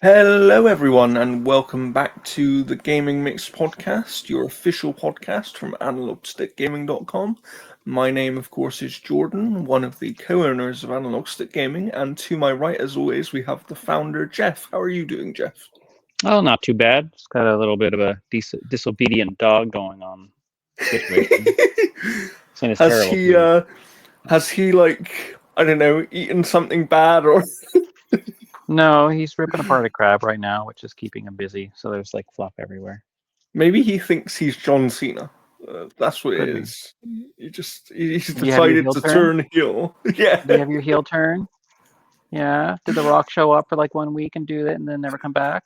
Hello, everyone, and welcome back to the Gaming Mix podcast, your official podcast from analogstickgaming.com. My name, of course, is Jordan, one of the co-owners of Analog Stick Gaming, and to my right, as always, we have the founder, Jeff. How are you doing, Jeff? Oh, not too bad. Just got a little bit of a disobedient dog going on situation. Saying it's Has terrible. he, like, I don't know, eaten something bad or... No, he's ripping apart a crab right now, which is keeping him busy. So there's like fluff everywhere. Maybe he thinks he's John Cena. That's what Could it be. is. He's Do you have your decided heel to turn? turn heel. Yeah. Do you have your heel turn? Yeah. Did The Rock show up for like 1 week and do it and then never come back?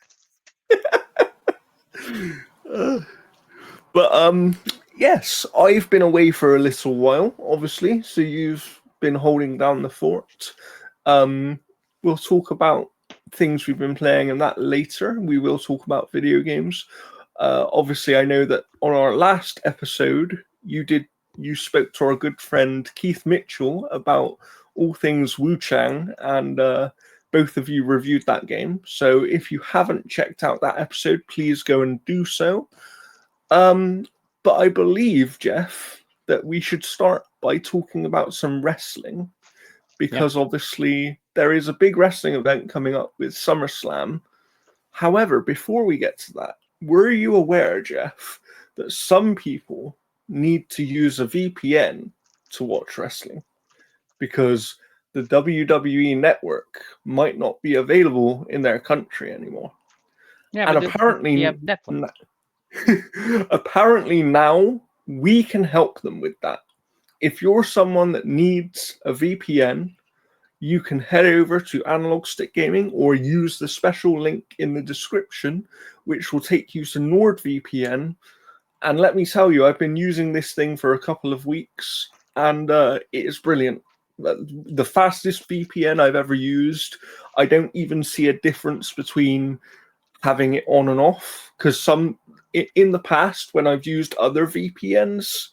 But yes, I've been away for a little while, obviously. So you've been holding down the fort. We'll talk about things we've been playing and that later. We will talk about video games. Obviously, I know that on our last episode, you spoke to our good friend Keith Mitchell about all things Wu Chang, and both of you reviewed that game. So if you haven't checked out that episode, please go and do so. But I believe, Jeff, that we should start by talking about some wrestling, because obviously there is a big wrestling event coming up with SummerSlam. However, before we get to that, were you aware, Jeff, that some people need to use a VPN to watch wrestling? Because the WWE network might not be available in their country anymore. Yeah, And but apparently, you have Netflix. apparently now we can help them with that. If you're someone that needs a VPN, you can head over to Analog Stick Gaming or use the special link in the description, which will take you to NordVPN. And let me tell you, I've been using this thing for a couple of weeks, and it is brilliant. The fastest VPN I've ever used. I don't even see a difference between having it on and off, because in the past, when I've used other VPNs,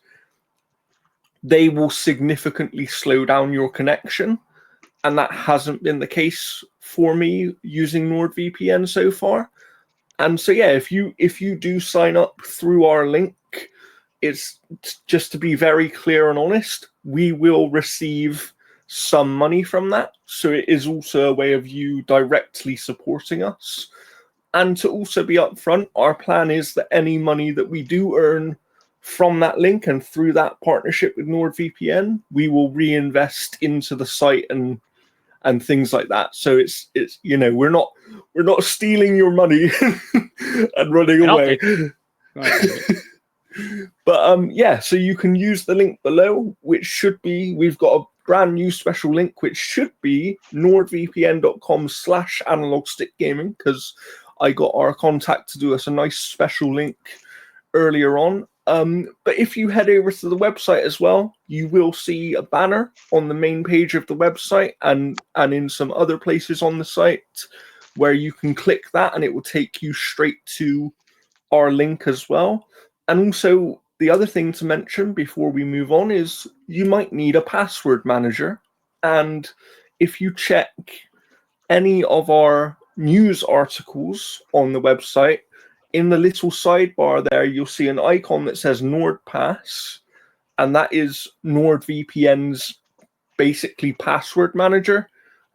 they will significantly slow down your connection. And that hasn't been the case for me using NordVPN so far. And so, yeah, if you do sign up through our link, it's just to be very clear and honest, we will receive some money from that. So it is also a way of you directly supporting us. And to also be upfront, our plan is that any money that we do earn from that link and through that partnership with NordVPN, we will reinvest into the site and things like that. So it's we're not stealing your money and running away. But yeah, so you can use the link below, which should be, we've got a brand new special link, which should be nordvpn.com/analogstickgaming, because I got our contact to do us a nice special link earlier on. But if you head over to the website as well, you will see a banner on the main page of the website and in some other places on the site where you can click that and it will take you straight to our link as well. And also, the other thing to mention before we move on is you might need a password manager. And if you check any of our news articles on the website, in the little sidebar there, you'll see an icon that says NordPass, and that is NordVPN's basically password manager,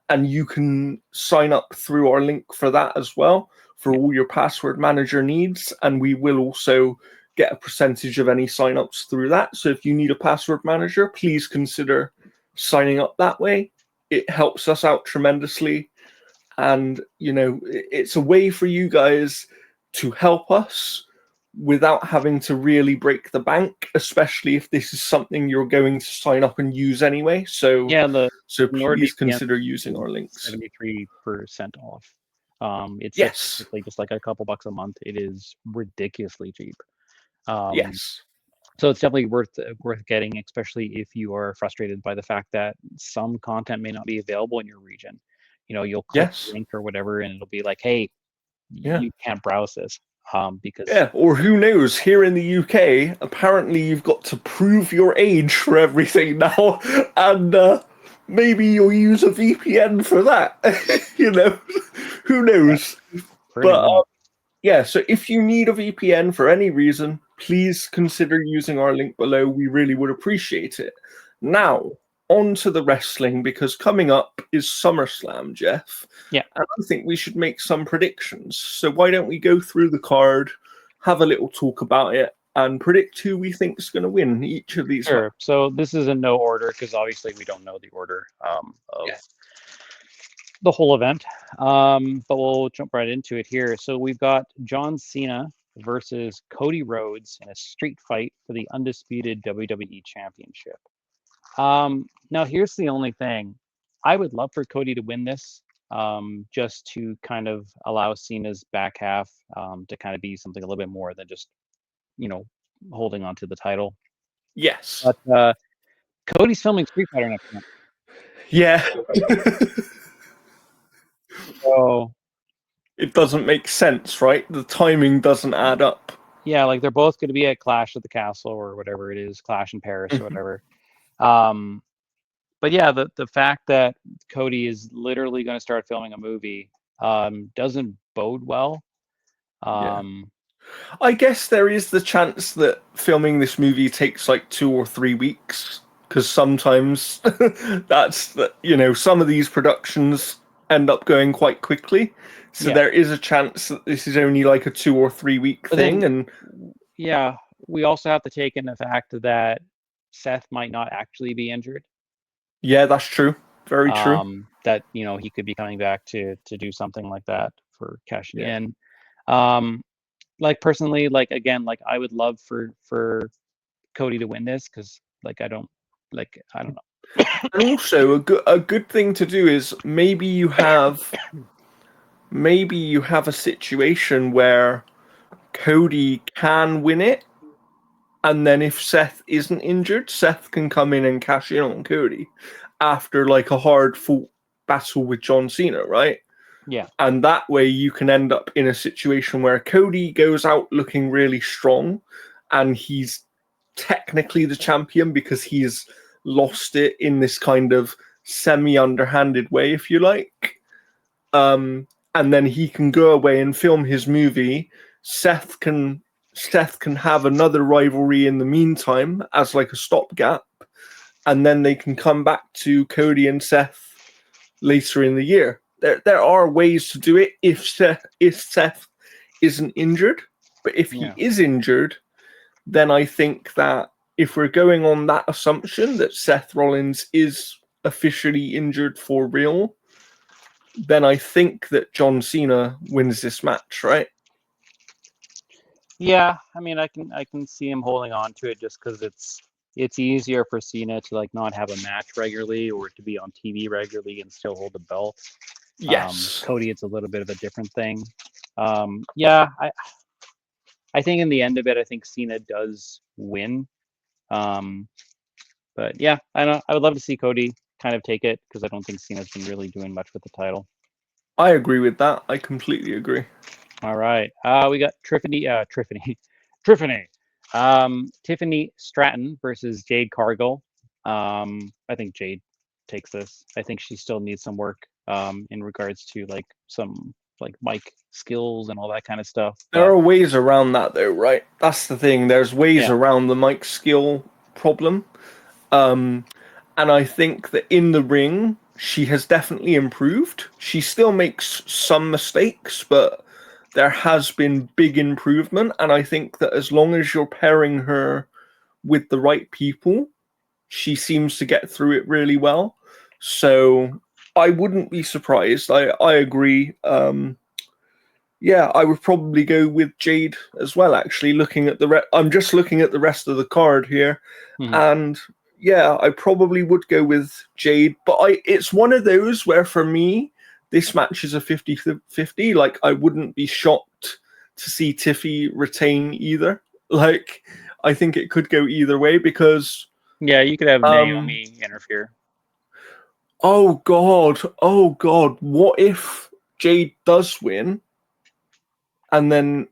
and you can sign up through our link for that as well, for all your password manager needs, and we will also get a percentage of any signups through that. So if you need a password manager, please consider signing up that way. It helps us out tremendously, and it's a way for you guys to help us without having to really break the bank, especially if this is something you're going to sign up and use anyway. So yeah, so please consider using our links. 73% off. It's basically just like a couple bucks a month. It is ridiculously cheap. Yes. So it's definitely worth getting, especially if you are frustrated by the fact that some content may not be available in your region. You'll click the link or whatever, and it'll be like, "Hey, you can't browse this." Because or who knows? Here in the UK, apparently you've got to prove your age for everything now, and maybe you'll use a VPN for that. Who knows? Pretty But much. yeah, so if you need a VPN for any reason, please consider using our link below. We really would appreciate it. Now, on to the wrestling, because coming up is SummerSlam, Jeff. Yeah. And I think we should make some predictions. So why don't we go through the card, have a little talk about it, and predict who we think is going to win each of these Sure. So this is in no order because obviously we don't know the order of the whole event. But we'll jump right into it here. So we've got John Cena versus Cody Rhodes in a street fight for the undisputed WWE Championship. Now here's the only thing. I would love for Cody to win this, just to kind of allow Cena's back half to kind of be something a little bit more than just, holding on to the title. Yes. But Cody's filming Street Fighter next month. Yeah. So it doesn't make sense, right? The timing doesn't add up. Yeah, like they're both going to be at Clash at the Castle or whatever it is, Clash in Paris or whatever. But yeah, the fact that Cody is literally going to start filming a movie doesn't bode well. I guess there is the chance that filming this movie takes like 2 or 3 weeks, because sometimes some of these productions end up going quite quickly. So there is a chance that this is only like a 2 or 3 week thing. Then, and we also have to take in the fact that Seth might not actually be injured. Yeah, that's true. Very true. That he could be coming back to do something like that for cashing in. Like personally, again, I would love for Cody to win this because I don't know. And also a good thing to do is maybe you have a situation where Cody can win it, and then if Seth isn't injured, Seth can come in and cash in on Cody after like a hard fought battle with John Cena, right? Yeah. And that way you can end up in a situation where Cody goes out looking really strong and he's technically the champion because he's lost it in this kind of semi-underhanded way, if you like. And then he can go away and film his movie. Seth can have another rivalry in the meantime as like a stopgap, and then they can come back to Cody and Seth later in the year. There are ways to do it if Seth isn't injured, but if he is injured, then I think that if we're going on that assumption that Seth Rollins is officially injured for real, then I think that John Cena wins this match, right? Yeah, I mean, I can see him holding on to it just because it's easier for Cena to not have a match regularly or to be on TV regularly and still hold the belt. Yes. Cody, it's a little bit of a different thing. Yeah, I think in the end of it, I think Cena does win. But yeah, I would love to see Cody kind of take it because I don't think Cena's been really doing much with the title. I agree with that. I completely agree. All right. We got Tiffany Stratton versus Jade Cargill. I think Jade takes this. I think she still needs some work in regards to some mic skills and all that kind of stuff. There are ways around that though, right? That's the thing. There's ways around the mic skill problem. And I think that in the ring, she has definitely improved. She still makes some mistakes, but there has been big improvement. And I think that as long as you're pairing her with the right people, she seems to get through it really well. So I wouldn't be surprised. I agree. Yeah, I would probably go with Jade as well. Actually, looking at I'm just looking at the rest of the card here, and yeah, I probably would go with Jade. But it's one of those where for me, this match is a 50-50. Like, I wouldn't be shocked to see Tiffy retain either. Like, I think it could go either way because you could have Naomi interfere. Oh God! What if Jade does win? And then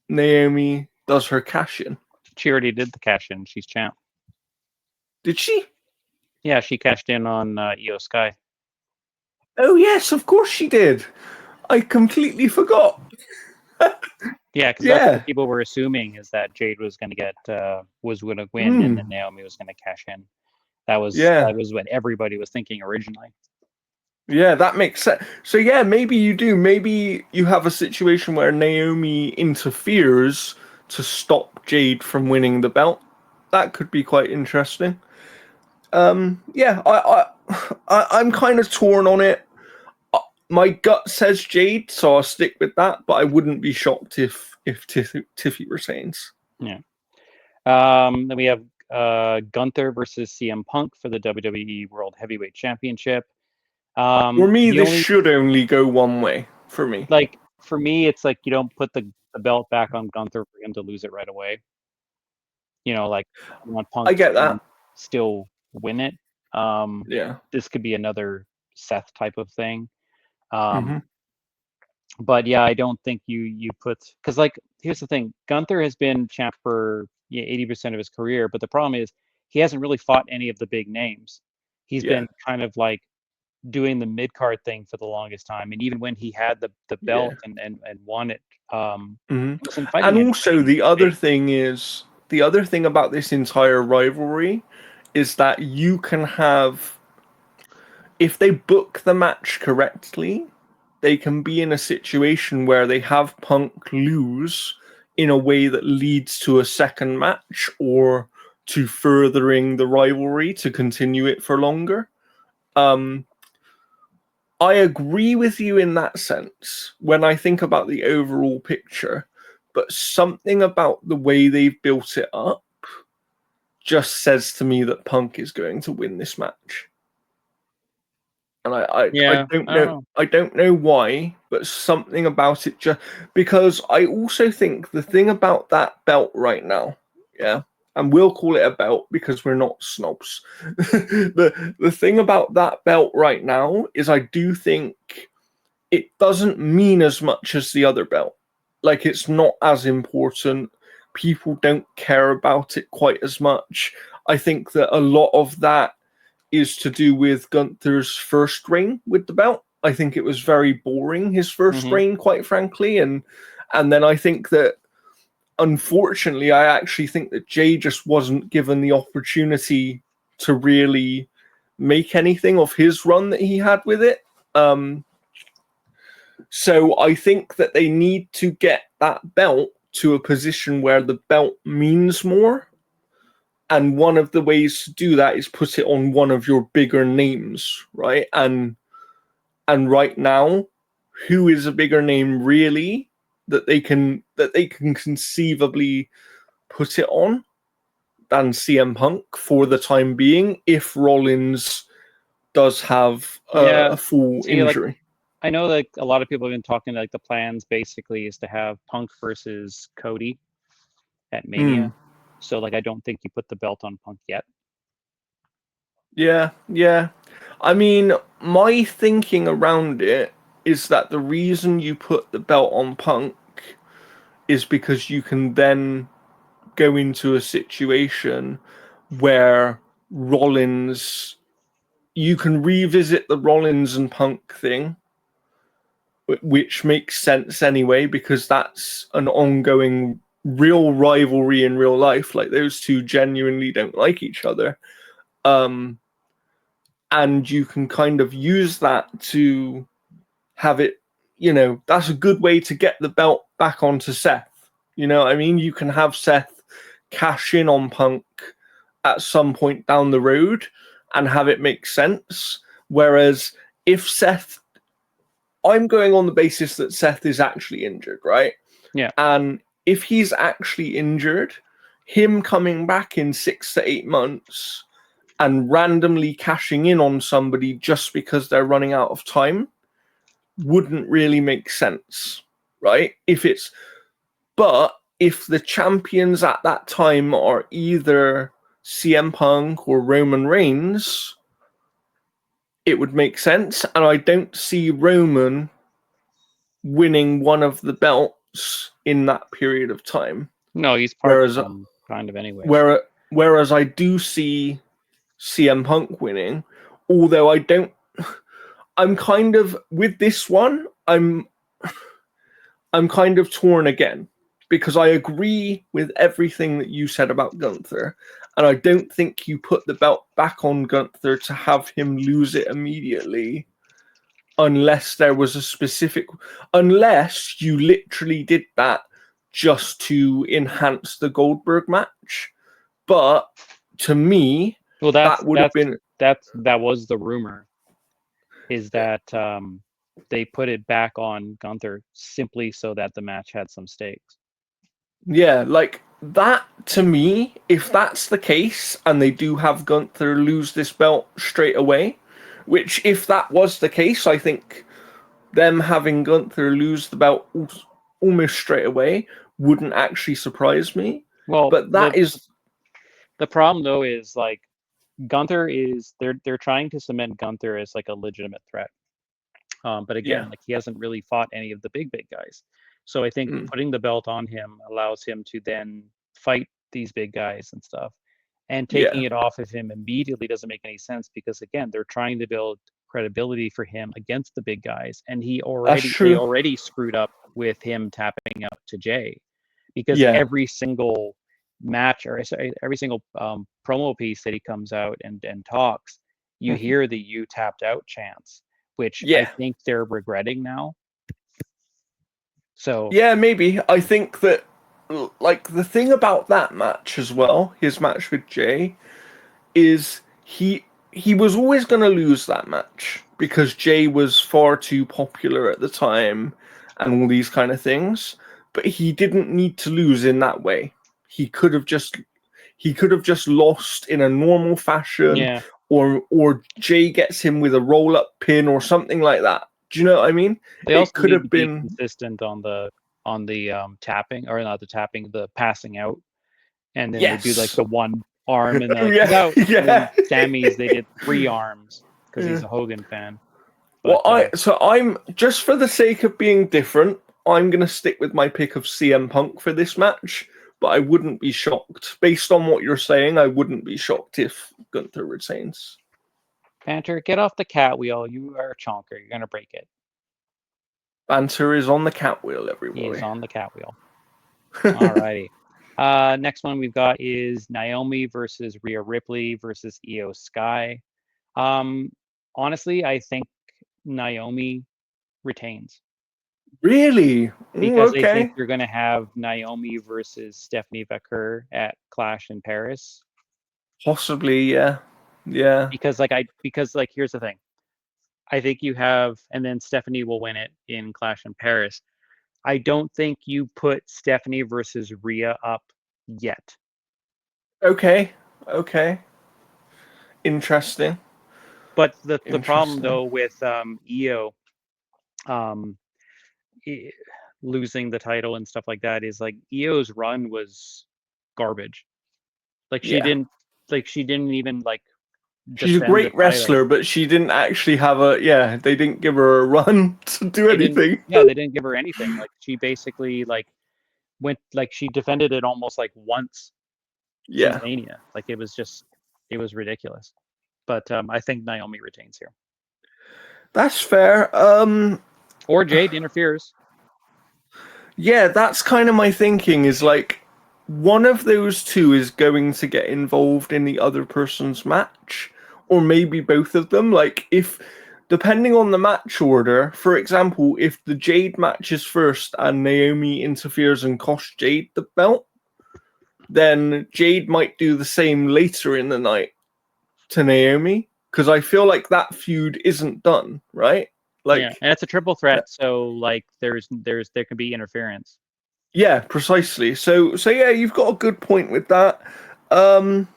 Naomi does her cash in. She already did the cash in. She's champ. Did she? Yeah, she cashed in on Io Sky. Oh yes, of course she did. I completely forgot. Yeah, because that's what people were assuming, is that Jade was going to win, and then Naomi was going to cash in. That was what everybody was thinking originally. Yeah, that makes sense. So yeah, maybe you do. Maybe you have a situation where Naomi interferes to stop Jade from winning the belt. That could be quite interesting. Yeah, I'm kind of torn on it. My gut says Jade, so I'll stick with that. But I wouldn't be shocked if Tiffy retains. Yeah. Then we have Gunther versus CM Punk for the WWE World Heavyweight Championship. For me, this should only go one way. For me, like for me, it's like you don't put the belt back on Gunther for him to lose it right away. You know, like you want Punk I get that. to still win it. Yeah. This could be another Seth type of thing. But yeah, I don't think you put, because like here's the thing, Gunther has been champ for 80% of his career, but the problem is he hasn't really fought any of the big names. He's been kind of like doing the mid card thing for the longest time, and even when he had the belt and won it, wasn't fighting. And also the other thing about this entire rivalry is that you can have, if they book the match correctly, they can be in a situation where they have Punk lose in a way that leads to a second match or to furthering the rivalry to continue it for longer. I agree with you in that sense when I think about the overall picture, but something about the way they've built it up just says to me that Punk is going to win this match. And I don't know why, but something about it just, because I also think the thing about that belt right now, and we'll call it a belt because we're not snobs. The thing about that belt right now is I do think it doesn't mean as much as the other belt. Like, it's not as important. People don't care about it quite as much. I think that a lot of that is to do with Gunther's first reign with the belt. I think it was very boring, his first reign, quite frankly. And then I think that, unfortunately, I actually think that Jay just wasn't given the opportunity to really make anything of his run that he had with it. So I think that they need to get that belt to a position where the belt means more. And one of the ways to do that is put it on one of your bigger names, right? And right now, who is a bigger name really that they can conceivably put it on than CM Punk for the time being, if Rollins does have a full injury? Like, I know that a lot of people have been talking, like the plans basically is to have Punk versus Cody at Mania. So like I don't think you put the belt on Punk yet. Yeah. I mean, my thinking around it is that the reason you put the belt on Punk is because you can then go into a situation where Rollins, you can revisit the Rollins and Punk thing, which makes sense anyway, because that's an ongoing real rivalry in real life. Like, those two genuinely don't like each other. And you can kind of use that to have it, that's a good way to get the belt back onto Seth. You know what I mean? You can have Seth cash in on Punk at some point down the road and have it make sense. Whereas if Seth, I'm going on the basis that Seth is actually injured, right? Yeah. And if he's actually injured, him coming back in 6 to 8 months and randomly cashing in on somebody just because they're running out of time wouldn't really make sense, right? But if the champions at that time are either CM Punk or Roman Reigns, it would make sense. And I don't see Roman winning one of the belts in that period of time. No, he's part of them, kind of anyway. Whereas I do see CM Punk winning, although I'm kind of, with this one, I'm I'm kind of torn again, because I agree with everything that you said about Gunther, and I don't think you put the belt back on Gunther to have him lose it immediately, unless there was a specific, unless you literally did that just to enhance the Goldberg match. But to me, Well, that would have been, that was the rumor, is that they put it back on Gunther simply so that the match had some stakes. yeah, like that to me, if that's the case and they do have Gunther lose this belt straight away, which if that was the case, I think them having Gunther lose the belt almost straight away wouldn't actually surprise me. Well, But that is, the problem though is like Gunther is they're trying to cement Gunther as like a legitimate threat. But again, yeah, like he hasn't really fought any of the big guys. So I think putting the belt on him allows him to then fight these big guys and stuff. And taking yeah, it off of him immediately doesn't make any sense, because again, they're trying to build credibility for him against the big guys, and that's they true. already screwed up with him tapping out to Jay, because Yeah. every single match, or sorry, every single promo piece that he comes out and talks, you hear the "you tapped out" chants, which I Yeah. think they're regretting now. So Yeah, maybe. I think that, like, the thing about that match as well, his match with Jay, is he was always going to lose that match because Jay was far too popular at the time and all these kind of things. But he didn't need to lose in that way. He could have just lost in a normal fashion, yeah, or Jay gets him with a roll up pin or something like that. Do you know what I mean? they It also could need to have be been, consistent on the tapping, or not the tapping, the passing out, and then they do like yes. the one arm and they're like, he's Yeah, out. And then yeah. Sammy's, they did 3 arms because he's Yeah. a Hogan fan. But Well, I'm just for the sake of being different, I'm gonna stick with my pick of CM Punk for this match. But I wouldn't be shocked, based on what you're saying. I wouldn't be shocked if Gunther retains. Banter, get off the cat wheel. You are a chonker. You're gonna break it. Banter is on the cat wheel, He is everybody. on the cat wheel. Alrighty. Next one we've got is Naomi versus Rhea Ripley versus Io Sky. Honestly, I think Naomi retains, Really? Ooh, because I think okay. you're going to have Naomi versus Stephanie Vaquer at Clash in Paris. Possibly, yeah. Yeah. Because here's the thing. I think you have, and then Stephanie will win it in Clash in Paris. I don't think you put Stephanie versus Rhea up yet. Okay. Okay. Interesting. But the problem Interesting. though with Io um, losing the title and stuff like that is like Io's run was garbage. Like she Yeah. didn't she didn't even like She's a defend the great title. wrestler, but she didn't actually have a, yeah, they didn't give her a run to do They didn't, anything. yeah, they didn't give her anything. Like she basically like went, like she defended it almost like once since Yeah. Mania. Like it was ridiculous. But I think Naomi retains here. That's fair. Or Jade interferes. Yeah, that's kind of my thinking, is like one of those two is going to get involved in the other person's match, or maybe both of them. Like, if depending on the match order, for example, if the Jade match is first and Naomi interferes and costs Jade the belt, then Jade might do the same later in the night to Naomi, because I feel like that feud isn't done, right? Yeah, Like, and it's a triple threat, so like there can be interference. yeah, precisely. So yeah, you've got a good point with that. Um,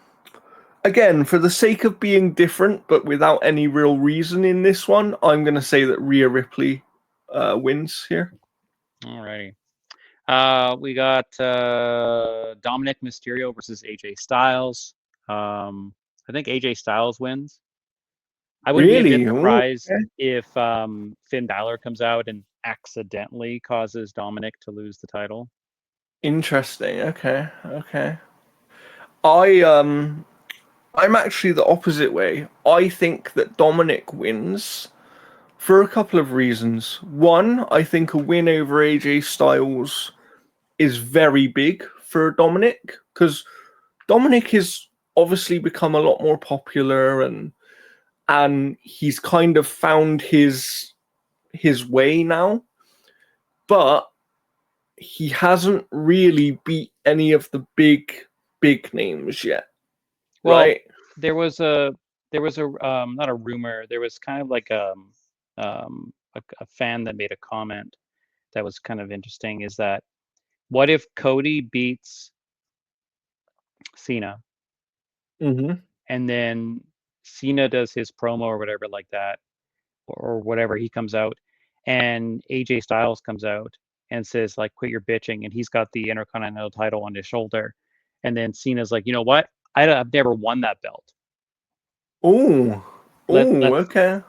Again, for the sake of being different, but without any real reason in this one, I'm going to say that Rhea Ripley wins here. Alrighty. We got Dominic Mysterio versus AJ Styles. I think AJ Styles wins. I wouldn't be a bit Really? Ooh, surprised okay. if Finn Balor comes out and accidentally causes Dominic to lose the title. Interesting. Okay. Okay. I I'm actually the opposite way. I think that Dominic wins for a couple of reasons. One, I think a win over AJ Styles is very big for Dominic, because Dominic has obviously become a lot more popular, and he's kind of found his way now, but he hasn't really beat any of the big names yet, Well, right? there was a not a rumor. There was kind of like a fan that made a comment that was kind of interesting. Is that what if Cody beats Cena, Mm-hmm. and then Cena does his promo or whatever like that, or whatever, he comes out, and AJ Styles comes out and says like, "Quit your bitching," and he's got the Intercontinental title on his shoulder, and then Cena's like, "You know what? I've never won that belt. Oh, Let oh, let's okay.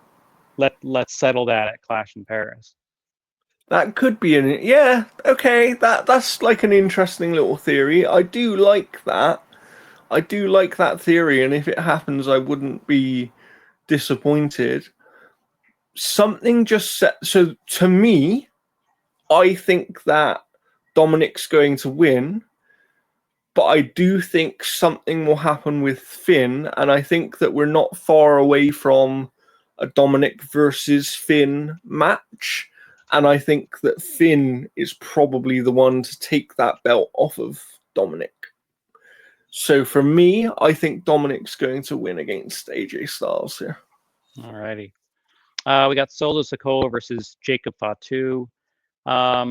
let's settle that at Clash in Paris." That could be yeah, okay. That's like an interesting little theory. I do like that. I do like that theory, and if it happens, I wouldn't be disappointed. Something just set. So to me, I think that Dominic's going to win, but I do think something will happen with Finn, and I think that we're not far away from a Dominic versus Finn match. And I think that Finn is probably the one to take that belt off of Dominic. So for me, I think Dominic's going to win against AJ Styles here. Alrighty. We got Solo Sikoa versus Jacob Fatu. I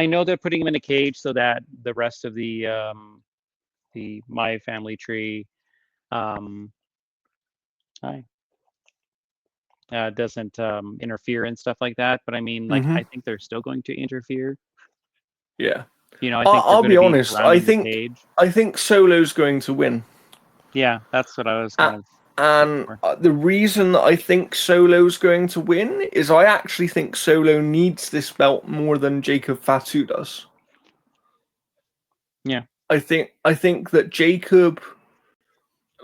know they're putting him in a cage so that the rest of the My Family Tree um, doesn't interfere and stuff like that. But I mean, like, Mm-hmm. I think they're still going to interfere. Yeah. I think they're I'll going be to be honest. surrounding the cage. I think Solo's going to win. Yeah, that's what I was kind of looking And for. the reason that I think Solo's going to win is I actually think Solo needs this belt more than Jacob Fatu does. Yeah. I think that Jacob,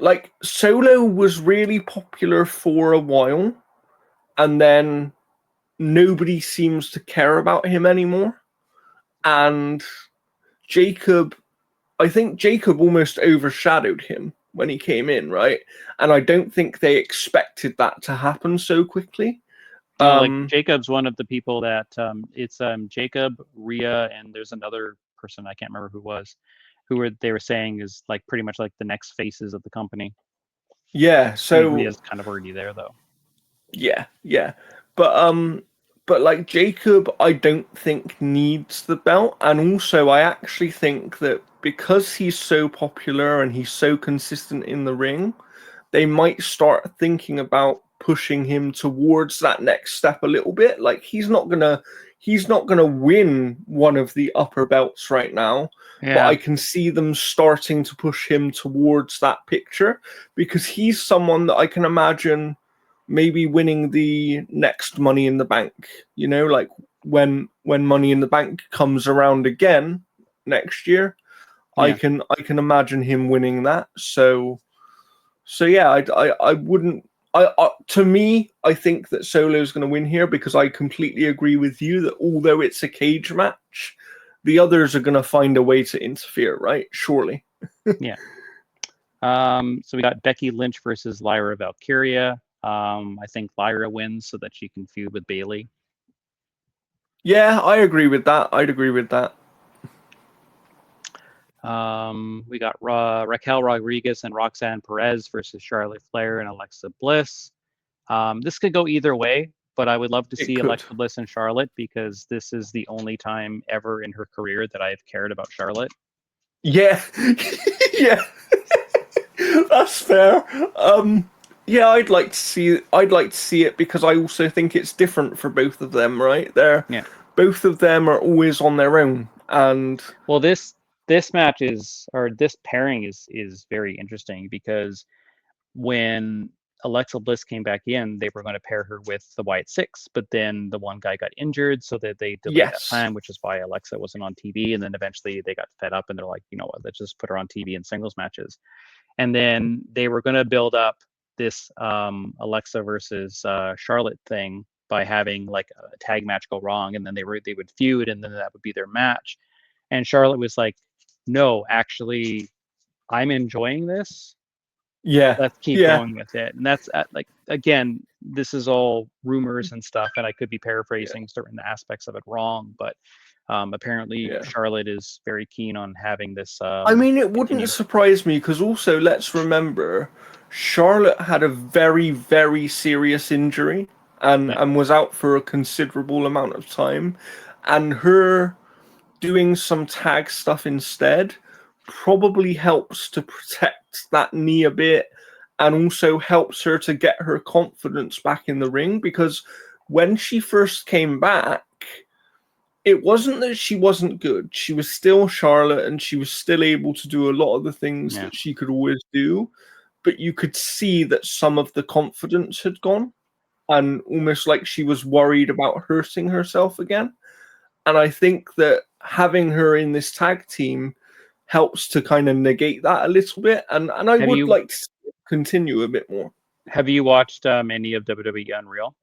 like, Solo was really popular for a while, and then nobody seems to care about him anymore. And Jacob, I think Jacob almost overshadowed him when he came in, right? And I don't think they expected that to happen so quickly. No, like Jacob's one of the people that it's Jacob, Rhea, and there's another person I can't remember who was, they were saying is like pretty much like the next faces of the company. Yeah, I mean, so Rhea's kind of already there though. yeah. But like Jacob I don't think needs the belt, and also I actually think that because he's so popular and he's so consistent in the ring, they might start thinking about pushing him towards that next step a little bit. Like he's not gonna win one of the upper belts right now, but Yeah. I can see them starting to push him towards that picture, because he's someone that I can imagine maybe winning the next Money in the Bank. You know, like when Money in the Bank comes around again next year, Yeah. I can imagine him winning that. So yeah, I wouldn't. To me, I think that Solo's going to win here, because I completely agree with you that although it's a cage match, the others are going to find a way to interfere, right? Surely. Yeah. So we got Becky Lynch versus Lyra Valkyria. I think Lyra wins so that she can feud with Bayley. Yeah, I agree with that. I'd agree with that. We got Raquel Rodriguez and Roxanne Perez versus Charlotte Flair and Alexa Bliss. This could go either way, but I would love to It see could. Alexa Bliss and Charlotte, because this is the only time ever in her career that I've cared about Charlotte. Yeah, yeah, that's fair. Yeah, I'd like to see it, because I also think it's different for both of them, right? Yeah. Both of them are always on their own, and Well, this match is, or this pairing is very interesting, because when Alexa Bliss came back in, they were going to pair her with the Wyatt Six, but then the one guy got injured, so that they delayed that yes, plan, which is why Alexa wasn't on TV. And then eventually they got fed up and they're like, you know what, let's just put her on TV in singles matches. And then they were going to build up this Alexa versus Charlotte thing by having like a tag match go wrong, and then they would feud, and then that would be their match. And Charlotte was like, "No, actually, I'm enjoying this. Yeah. Let's keep Yeah. going with it." And that's like, again, this is all rumors and stuff, and I could be paraphrasing certain aspects of it wrong, but apparently Charlotte is very keen on having this. I mean, it wouldn't surprise me, because also let's remember, Charlotte had a very, very serious injury and was out for a considerable amount of time, and her doing some tag stuff instead probably helps to protect that knee a bit, and also helps her to get her confidence back in the ring, because when she first came back, it wasn't that she wasn't good. She was still Charlotte, and she was still able to do a lot of the things that she could always do, but you could see that some of the confidence had gone, and almost like she was worried about hurting herself again. And I think that having her in this tag team helps to kind of negate that a little bit, and I would like to continue a bit more. Have you watched any of WWE Unreal?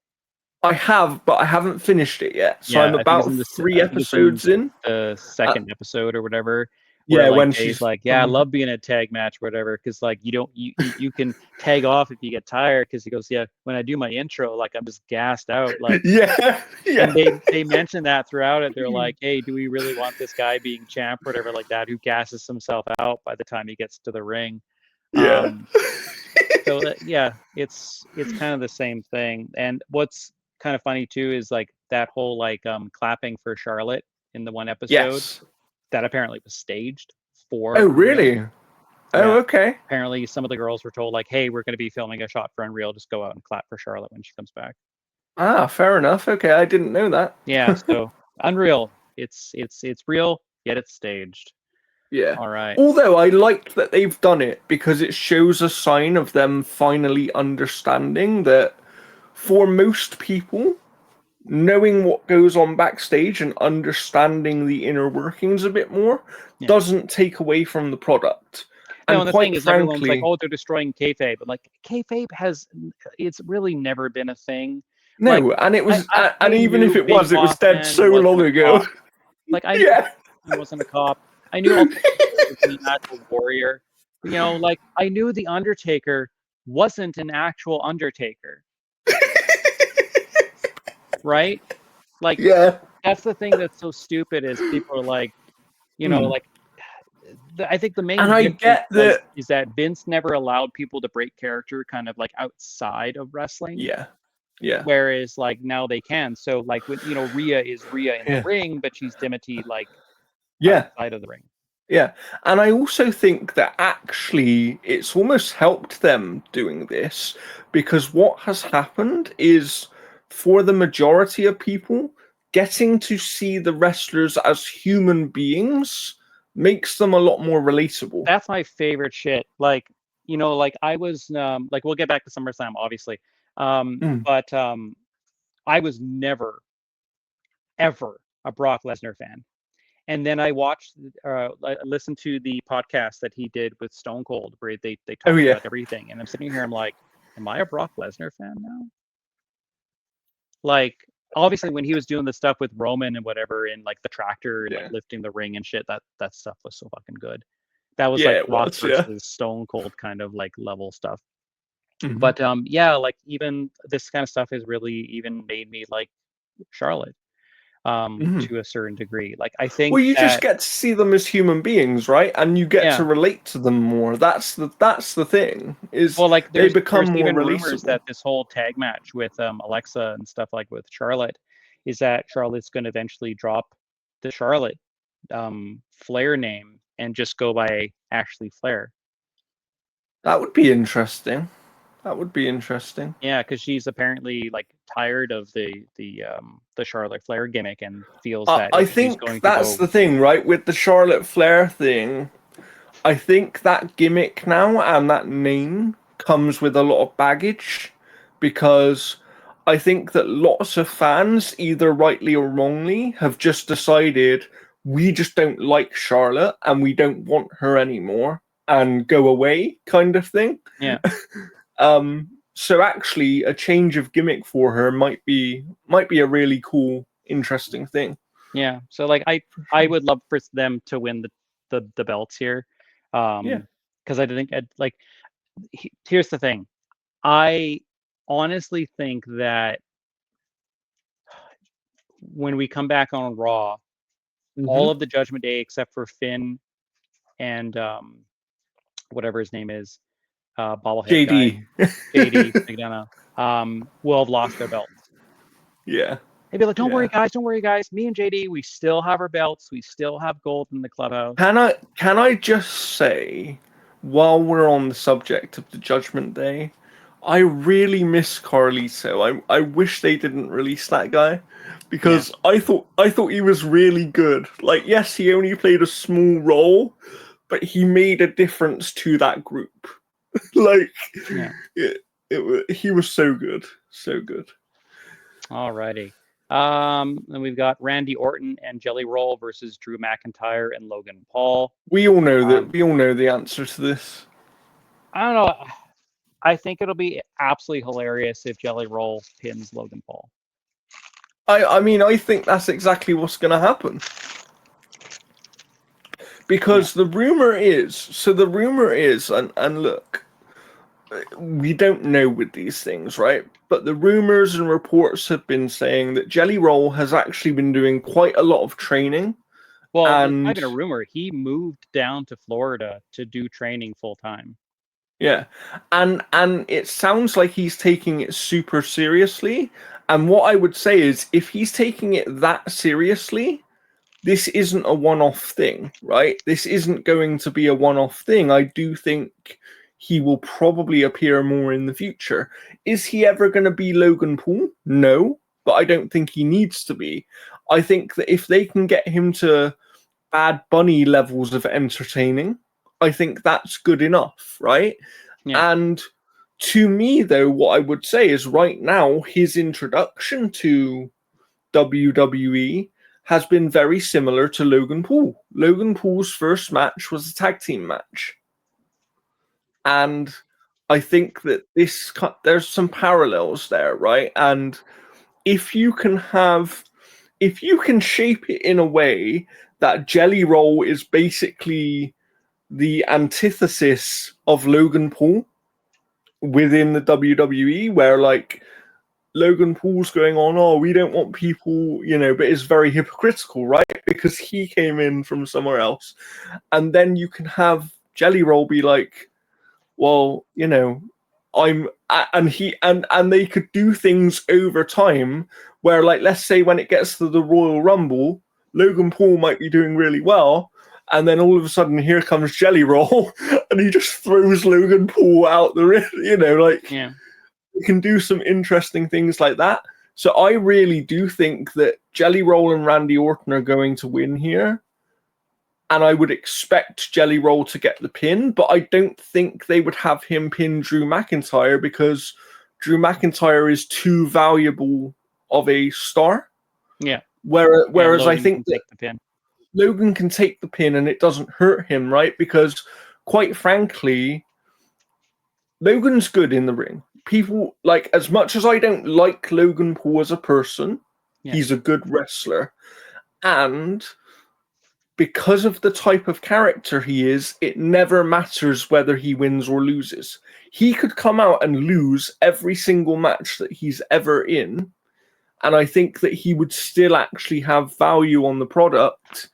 I have, but I haven't finished it yet. So I'm about 3 episodes in. The second episode or whatever. Where like when Jay's she's like, I love being in a tag match, or whatever, because like you can tag off if you get tired. Because he goes, when I do my intro, like I'm just gassed out, like And they mention that throughout it. They're like, hey, do we really want this guy being champ or whatever like that, who gasses himself out by the time he gets to the ring? So it's kind of the same thing. And what's kind of funny too is like that whole like clapping for Charlotte in the one episode that apparently was staged for Unreal. Okay. Apparently some of the girls were told like, hey, we're going to be filming a shot for Unreal, just go out and clap for Charlotte when she comes back. Fair enough. Okay, I didn't know that. So Unreal, it's real, yet it's staged. All right. Although I like that they've done it, because it shows a sign of them finally understanding that for most people, knowing what goes on backstage and understanding the inner workings a bit more doesn't take away from the product. No, and the thing is, everyone's like, "Oh, they're destroying kayfabe," but like, kayfabe it's really never been a thing. No, like, and it was, and even if it was dead so long ago. Like I wasn't a cop. I knew Ultimate was an actual warrior. You know, like I knew the Undertaker wasn't an actual Undertaker. Right? Like, that's the thing that's so stupid, is people are like, you know, like, I think the main difference is that Vince never allowed people to break character kind of like outside of wrestling. Whereas like now they can. So like with, you know, Rhea is Rhea in the ring, but she's Dimity like outside of the ring. And I also think that actually it's almost helped them doing this, because what has happened is, for the majority of people, getting to see the wrestlers as human beings makes them a lot more relatable. That's my favorite shit. Like, you know, like I was like, we'll get back to SummerSlam obviously. But I was never ever a Brock Lesnar fan. And then I watched, listened to the podcast that he did with Stone Cold, where they talked about everything. And I'm sitting here, I'm like, am I a Brock Lesnar fan now? Like, obviously, when he was doing the stuff with Roman and whatever, in like the tractor and like lifting the ring and shit, that stuff was so fucking good. That was like Brock versus Stone Cold kind of like level stuff. But like even this kind of stuff has really even made me like Charlotte. To a certain degree. Like I think you just get to see them as human beings, right? And you get to relate to them more. That's the thing. Is like they become more even relatable. Rumors that this whole tag match with Alexa and stuff, like with Charlotte, is that Charlotte's going to eventually drop the Charlotte Flair name and just go by Ashley Flair. That would be interesting. Yeah, because she's apparently like tired of the Charlotte Flair gimmick and feels that I think that's the thing, right? With the Charlotte Flair thing, I think that gimmick now and that name comes with a lot of baggage, because I think that lots of fans, either rightly or wrongly, have just decided we just don't like Charlotte and we don't want her anymore and go away, kind of thing. So actually, a change of gimmick for her might be a really cool, interesting thing. Yeah. So like I would love for them to win the belts here. Yeah. Because I think like here's the thing. I honestly think that when we come back on Raw, all of the Judgment Day except for Finn and whatever his name is, bobblehead guy, JD. JD McDonough, will have lost their belts. Yeah. They'd be like, don't Yeah. worry, guys. Me and JD, we still have our belts. We still have gold in the clubhouse. Can I just say, while we're on the subject of the Judgment Day, I really miss Carlito. I wish they didn't release that guy, because I thought he was really good. Like, yes, he only played a small role, but he made a difference to that group. Like, Yeah. He was so good, so good. Alrighty. Then we've got Randy Orton and Jelly Roll versus Drew McIntyre and Logan Paul. We all know that. We all know the answer to this. I don't know. I think it'll be absolutely hilarious if Jelly Roll pins Logan Paul. I mean, I think that's exactly what's going to happen. Because the rumor is, and look, we don't know with these things, right? But the rumors and reports have been saying that Jelly Roll has actually been doing quite a lot of training. Well, and it's not even a rumor. He moved down to Florida to do training full time. Yeah, and it sounds like he's taking it super seriously. And what I would say is, if he's taking it that seriously, this isn't a one-off thing, right? This isn't going to be a one-off thing. I do think he will probably appear more in the future. Is he ever going to be Logan Paul? No, but I don't think he needs to be. I think that if they can get him to Bad Bunny levels of entertaining, I think that's good enough, right? Yeah. And to me, though, what I would say is right now, his introduction to WWE has been very similar to Logan Paul. Logan Paul's first match was a tag team match. And I think that there's some parallels there, right? And if you can shape it in a way that Jelly Roll is basically the antithesis of Logan Paul within the WWE, where like Logan Paul's going on, oh, we don't want people, but it's very hypocritical, right? Because he came in from somewhere else. And then you can have Jelly Roll be like, well, and they could do things over time where, like, let's say when it gets to the Royal Rumble, Logan Paul might be doing really well, and then all of a sudden here comes Jelly Roll and he just throws Logan Paul out the ring, Yeah. You can do some interesting things like that. So I really do think that Jelly Roll and Randy Orton are going to win here. And I would expect Jelly Roll to get the pin, but I don't think they would have him pin Drew McIntyre because Drew McIntyre is too valuable of a star. Yeah. Whereas I think that the pin. Logan can take the pin and it doesn't hurt him, right? Because quite frankly, Logan's good in the ring. People, like, as much as I don't like Logan Paul as a person, he's a good wrestler. And because of the type of character he is, it never matters whether he wins or loses. He could come out and lose every single match that he's ever in, and I think that he would still actually have value on the product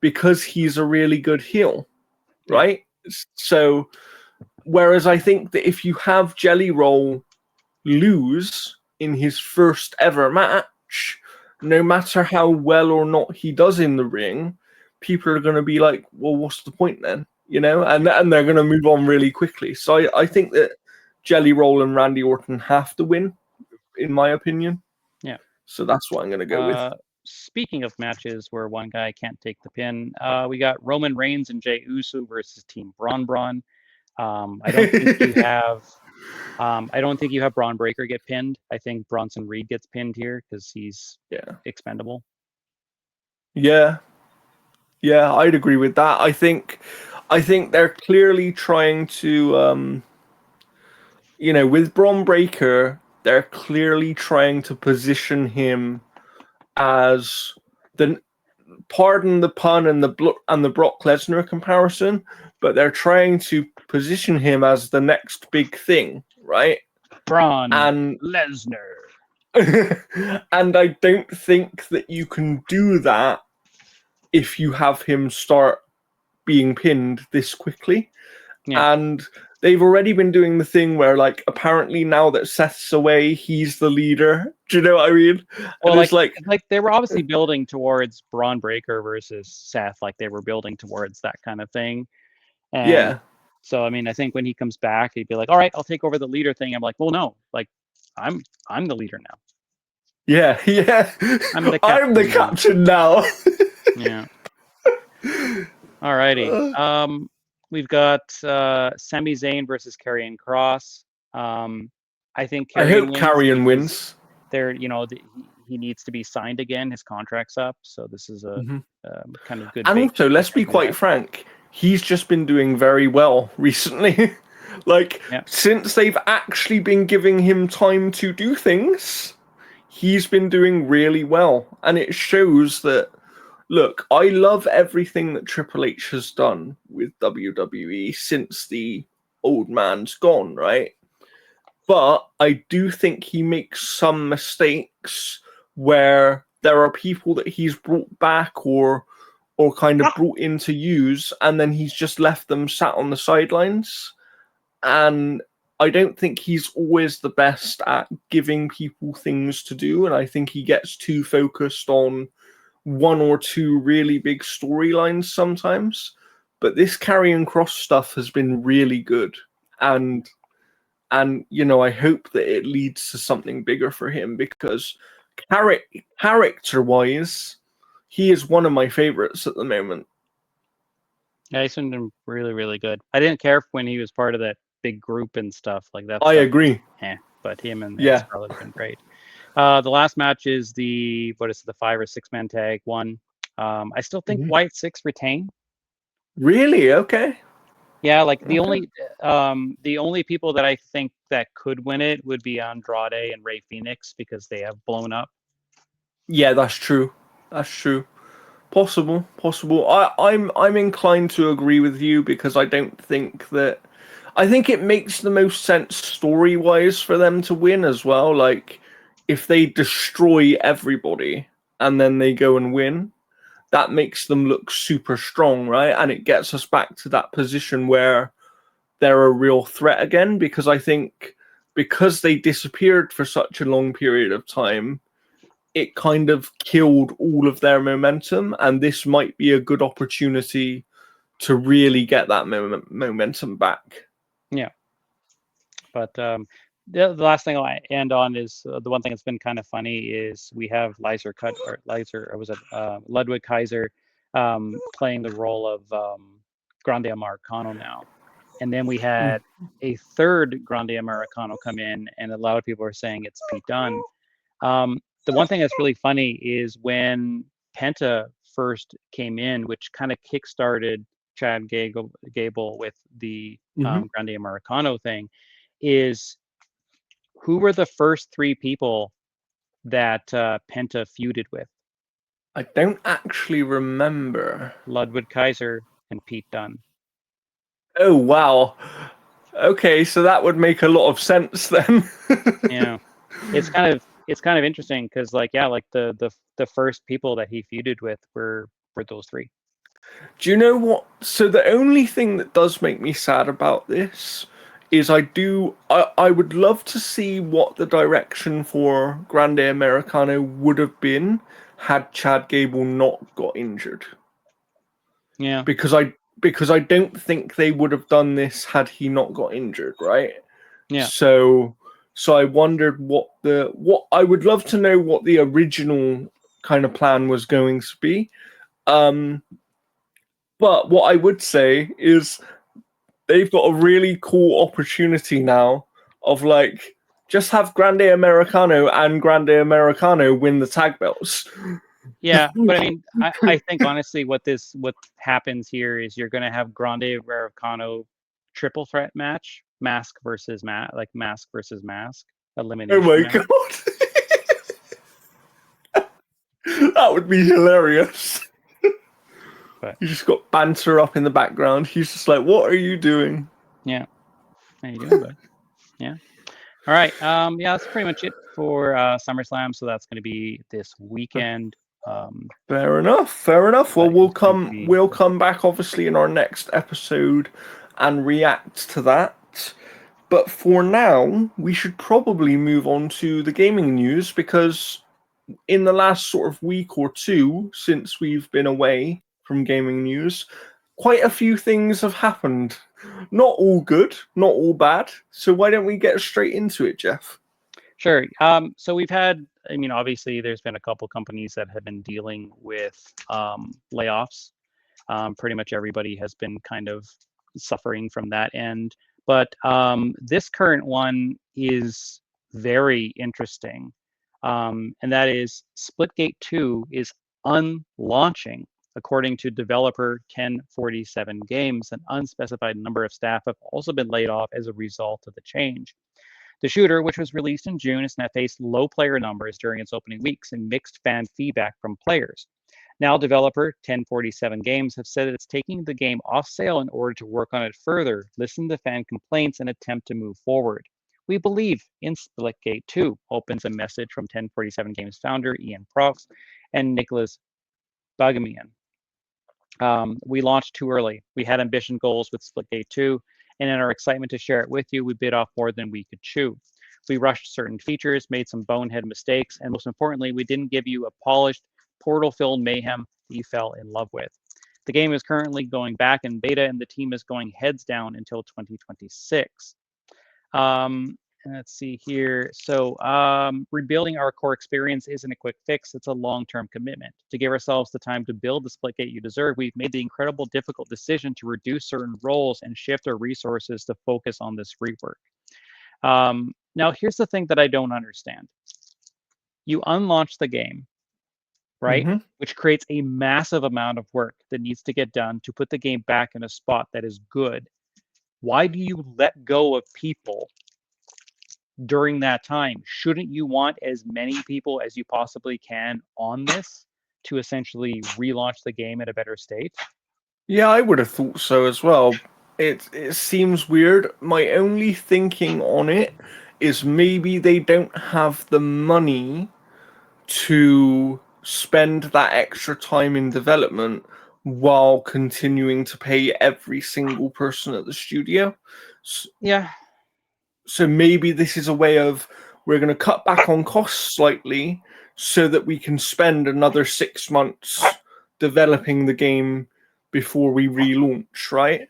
because he's a really good heel, right? So, whereas I think that if you have Jelly Roll lose in his first ever match, no matter how well or not he does in the ring, people are going to be like, well, what's the point then? And they're going to move on really quickly. So I think that Jelly Roll and Randy Orton have to win, in my opinion. Yeah. So that's what I'm going to go with. Speaking of matches where one guy can't take the pin, we got Roman Reigns and Jey Uso versus Team Braun Braun. I don't think you have. I don't think you have Braun Breaker get pinned. I think Bronson Reed gets pinned here because he's expendable. Yeah, I'd agree with that. I think they're clearly trying to, with Bron Breakker, they're clearly trying to position him as the, pardon the pun and the Brock Lesnar comparison, but they're trying to position him as the next big thing, right? Braun And Lesnar. and I don't think that you can do that if you have him start being pinned this quickly. Yeah. And they've already been doing the thing where, like, apparently now that Seth's away, he's the leader. Do you know what I mean? Well, and it's like they were obviously building towards Braun Breaker versus Seth. Like they were building towards that kind of thing. And yeah. so, I mean, I think when he comes back, he'd be like, all right, I'll take over the leader thing. I'm like, well, no, like I'm the leader now. Yeah, yeah. I'm the captain now. Yeah. Alrighty. We've got Sami Zayn versus Karrion Kross. I think I hope Karrion because wins. There, he needs to be signed again. His contract's up, so this is a kind of good. And also, let's be quite frank, he's just been doing very well recently. Like, since they've actually been giving him time to do things, he's been doing really well. And it shows that, look, I love everything that Triple H has done with WWE since the old man's gone, right? But I do think he makes some mistakes where there are people that he's brought back or kind of brought in to use, and then he's just left them sat on the sidelines. And I don't think he's always the best at giving people things to do, and I think he gets too focused on one or two really big storylines sometimes. But this Karrion Kross stuff has been really good, and I hope that it leads to something bigger for him, because character-wise, he is one of my favorites at the moment. Yeah, he's been really, really good. I didn't care when he was part of that big group and stuff like that. I agree. But him and Scarlett have been great. The last match is the 5 or 6 man tag one. I still think White 6 retain. Really? Okay. Yeah, like the only people that I think that could win it would be Andrade and Rey Fenix, because they have blown up. Yeah, that's true. Possible. I'm inclined to agree with you, because I don't think that. I think it makes the most sense story-wise for them to win as well. Like, if they destroy everybody and then they go and win, that makes them look super strong, right? And it gets us back to that position where they're a real threat again, because I think because they disappeared for such a long period of time, it kind of killed all of their momentum, and this might be a good opportunity to really get that momentum back. Yeah. But the last thing I'll end on is the one thing that's been kind of funny is we have Ludwig Kaiser playing the role of Grande Americano now. And then we had a third Grande Americano come in, and a lot of people are saying it's Pete Dunne. The one thing that's really funny is when Penta first came in, which kind of kickstarted Chad Gable with the Grande Americano thing, is who were the first 3 people that Penta feuded with? I don't actually remember. Ludwig Kaiser and Pete Dunne. Oh, wow. Okay, so that would make a lot of sense then. Yeah. It's kind of interesting, because the first people that he feuded with were those 3. Do you know what? So the only thing that does make me sad about this is I would love to see what the direction for Grande Americano would have been had Chad Gable not got injured. Yeah. Because I don't think they would have done this had he not got injured, right? Yeah. So I wondered what I would love to know what the original kind of plan was going to be. But what I would say is they've got a really cool opportunity now of, like, just have Grande Americano and Grande Americano win the tag belts. Yeah, but I mean, I think honestly what happens here is you're going to have Grande Americano triple threat match mask versus mask Oh elimination my match. god. That would be hilarious. But You just got banter up in the background. He's just like, what are you doing? yeah. How you doing, bud? Yeah. All right. Yeah, that's pretty much it for SummerSlam. So that's going to be this weekend. Fair enough. Well, we'll come back obviously in our next episode and react to that. But for now, we should probably move on to the gaming news, because in the last sort of week or two since we've been away from gaming news, quite a few things have happened. Not all good, not all bad. So why don't we get straight into it, Jeff? Sure. So we've had, obviously there's been a couple companies that have been dealing with layoffs. Pretty much everybody has been kind of suffering from that end. But this current one is very interesting. And that is Splitgate 2 is unlaunching. According to developer 1047 Games, an unspecified number of staff have also been laid off as a result of the change. The shooter, which was released in June, has now faced low player numbers during its opening weeks and mixed fan feedback from players. Now, developer 1047 Games have said that it's taking the game off sale in order to work on it further, listen to fan complaints, and attempt to move forward. We believe in Splitgate 2, opens a message from 1047 Games founder Ian Prox and Nicholas Bagamian. We launched too early. We had ambition goals with Splitgate 2, and in our excitement to share it with you, we bit off more than we could chew. We rushed certain features, made some bonehead mistakes, and most importantly, we didn't give you a polished, portal-filled mayhem that you fell in love with. The game is currently going back in beta, and the team is going heads down until 2026. Let's see here. So rebuilding our core experience isn't a quick fix. It's a long-term commitment. To give ourselves the time to build the Splitgate you deserve, we've made the incredible difficult decision to reduce certain roles and shift our resources to focus on this rework. Now, here's the thing that I don't understand. You unlaunch the game, right? Mm-hmm. Which creates a massive amount of work that needs to get done to put the game back in a spot that is good. Why do you let go of people during that time? Shouldn't you want as many people as you possibly can on this to essentially relaunch the game at a better state? Yeah, I would have thought so as well. It seems weird. My only thinking on it is maybe they don't have the money to spend that extra time in development while continuing to pay every single person at the studio. Yeah. So maybe this is a way of, we're going to cut back on costs slightly so that we can spend another 6 months developing the game before we relaunch, right?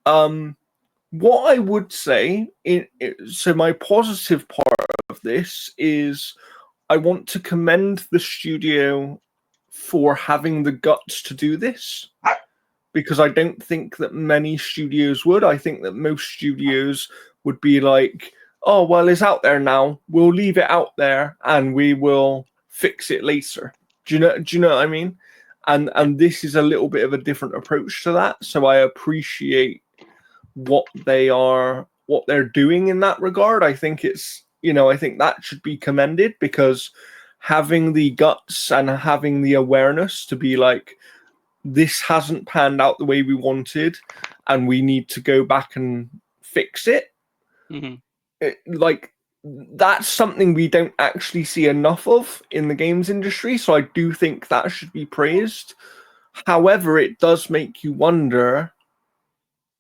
What I would say, so my positive part of this is I want to commend the studio for having the guts to do this, because I don't think that many studios would. I think that most studios would be like, oh, well, it's out there now. We'll leave it out there and we will fix it later. Do you know what I mean? And this is a little bit of a different approach to that. So I appreciate what they're doing in that regard. I think I think that should be commended, because having the guts and having the awareness to be like, this hasn't panned out the way we wanted and we need to go back and fix it. Mm-hmm. That's something we don't actually see enough of in the games industry. So I do think that should be praised. However, it does make you wonder,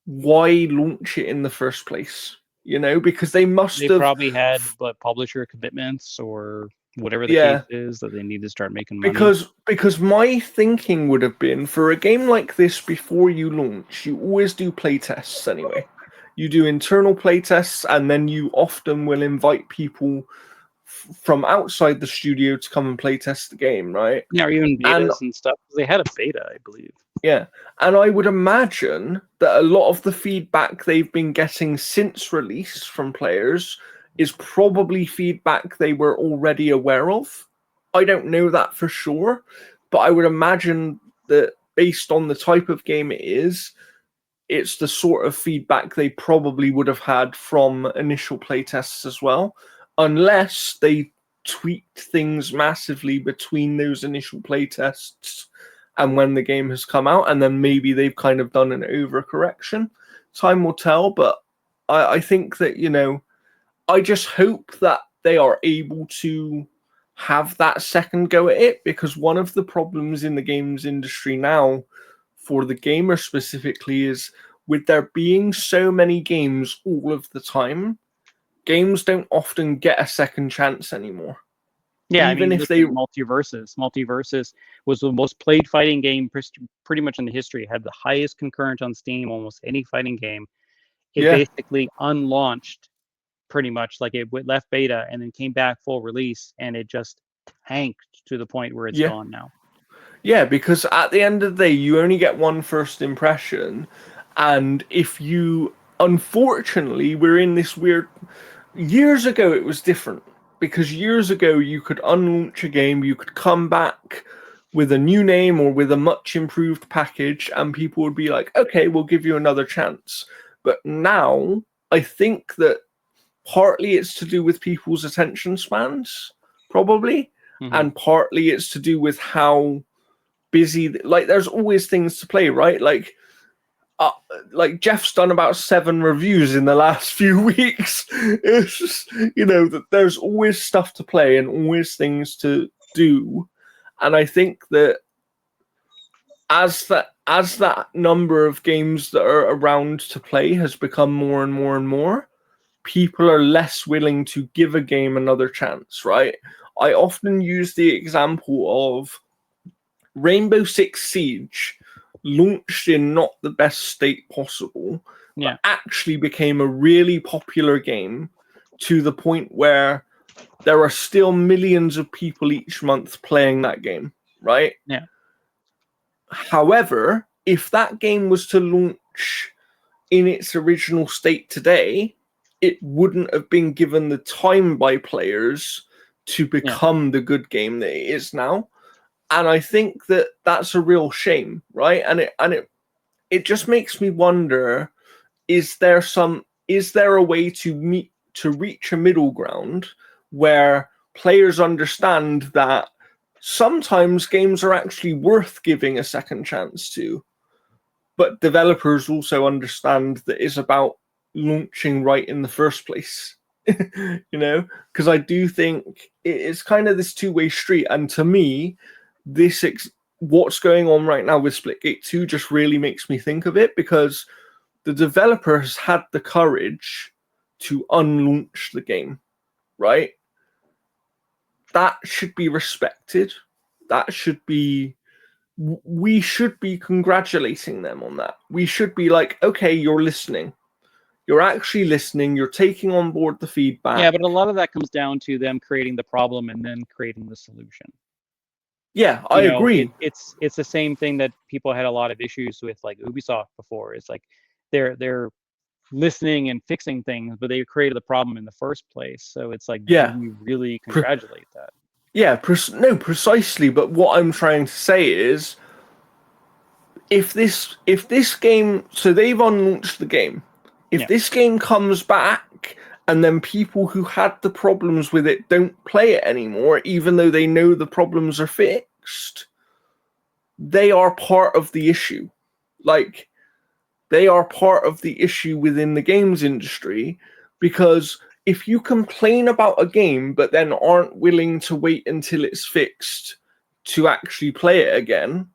why launch it in the first place? Because they probably had publisher commitments or whatever the case is, that they need to start making money. Because my thinking would have been, for a game like this, before you launch, you always do playtests anyway. You do internal playtests, and then you often will invite people from outside the studio to come and playtest the game, right? Yeah, or even betas and stuff. They had a beta, I believe. Yeah, and I would imagine that a lot of the feedback they've been getting since release from players is probably feedback they were already aware of. I don't know that for sure, but I would imagine that based on the type of game it is, it's the sort of feedback they probably would have had from initial playtests as well, unless they tweaked things massively between those initial playtests and when the game has come out, and then maybe they've kind of done an overcorrection. Time will tell, but I think that, you know, I just hope that they are able to have that second go at it, because one of the problems in the games industry now for the gamer specifically is, with there being so many games all of the time, games don't often get a second chance anymore. Yeah, Even I mean, if look they at Multiverses. Multiverses was the most played fighting game pretty much in the history. It had the highest concurrent on Steam, almost any fighting game. It basically unlaunched pretty much, like it left beta and then came back full release, and it just tanked to the point where it's gone now. Yeah, because at the end of the day, you only get one first impression, and if you, unfortunately, we're in this weird. Years ago, it was different, because years ago you could unlaunch a game, you could come back with a new name or with a much improved package, and people would be like, okay, we'll give you another chance. But now, I think that partly it's to do with people's attention spans, probably, and partly it's to do with how busy, like, there's always things to play, right? Like Jeff's done about 7 reviews in the last few weeks. It's just, you know, that there's always stuff to play and always things to do. And I think that as that number of games that are around to play has become more and more and more, people are less willing to give a game another chance, right? I often use the example of Rainbow Six Siege launched in not the best state possible, but actually became a really popular game to the point where there are still millions of people each month playing that game, right? Yeah. However, if that game was to launch in its original state today, it wouldn't have been given the time by players to become the good game that it is now. And I think that that's a real shame, right? And it just makes me wonder, is there a way to reach a middle ground where players understand that sometimes games are actually worth giving a second chance to, but developers also understand that it's about launching right in the first place. You know, because I do think it's kind of this two-way street, and to me, what's going on right now with Splitgate 2 just really makes me think of it, because the developer has had the courage to unlaunch the game, right? That should be respected. We should be congratulating them on that. We should be like, okay, you're listening. You're actually listening. You're taking on board the feedback. Yeah, but a lot of that comes down to them creating the problem and then creating the solution. Yeah, I agree. It's the same thing that people had a lot of issues with, like Ubisoft before. It's like they're listening and fixing things, but they created the problem in the first place. So it's like, do we really congratulate that? Yeah, precisely. But what I'm trying to say is, if this game, so they've unlaunched the game. If this game comes back and then people who had the problems with it don't play it anymore, even though they know the problems are fixed, they are part of the issue. Like, they are part of the issue within the games industry, because if you complain about a game but then aren't willing to wait until it's fixed to actually play it again,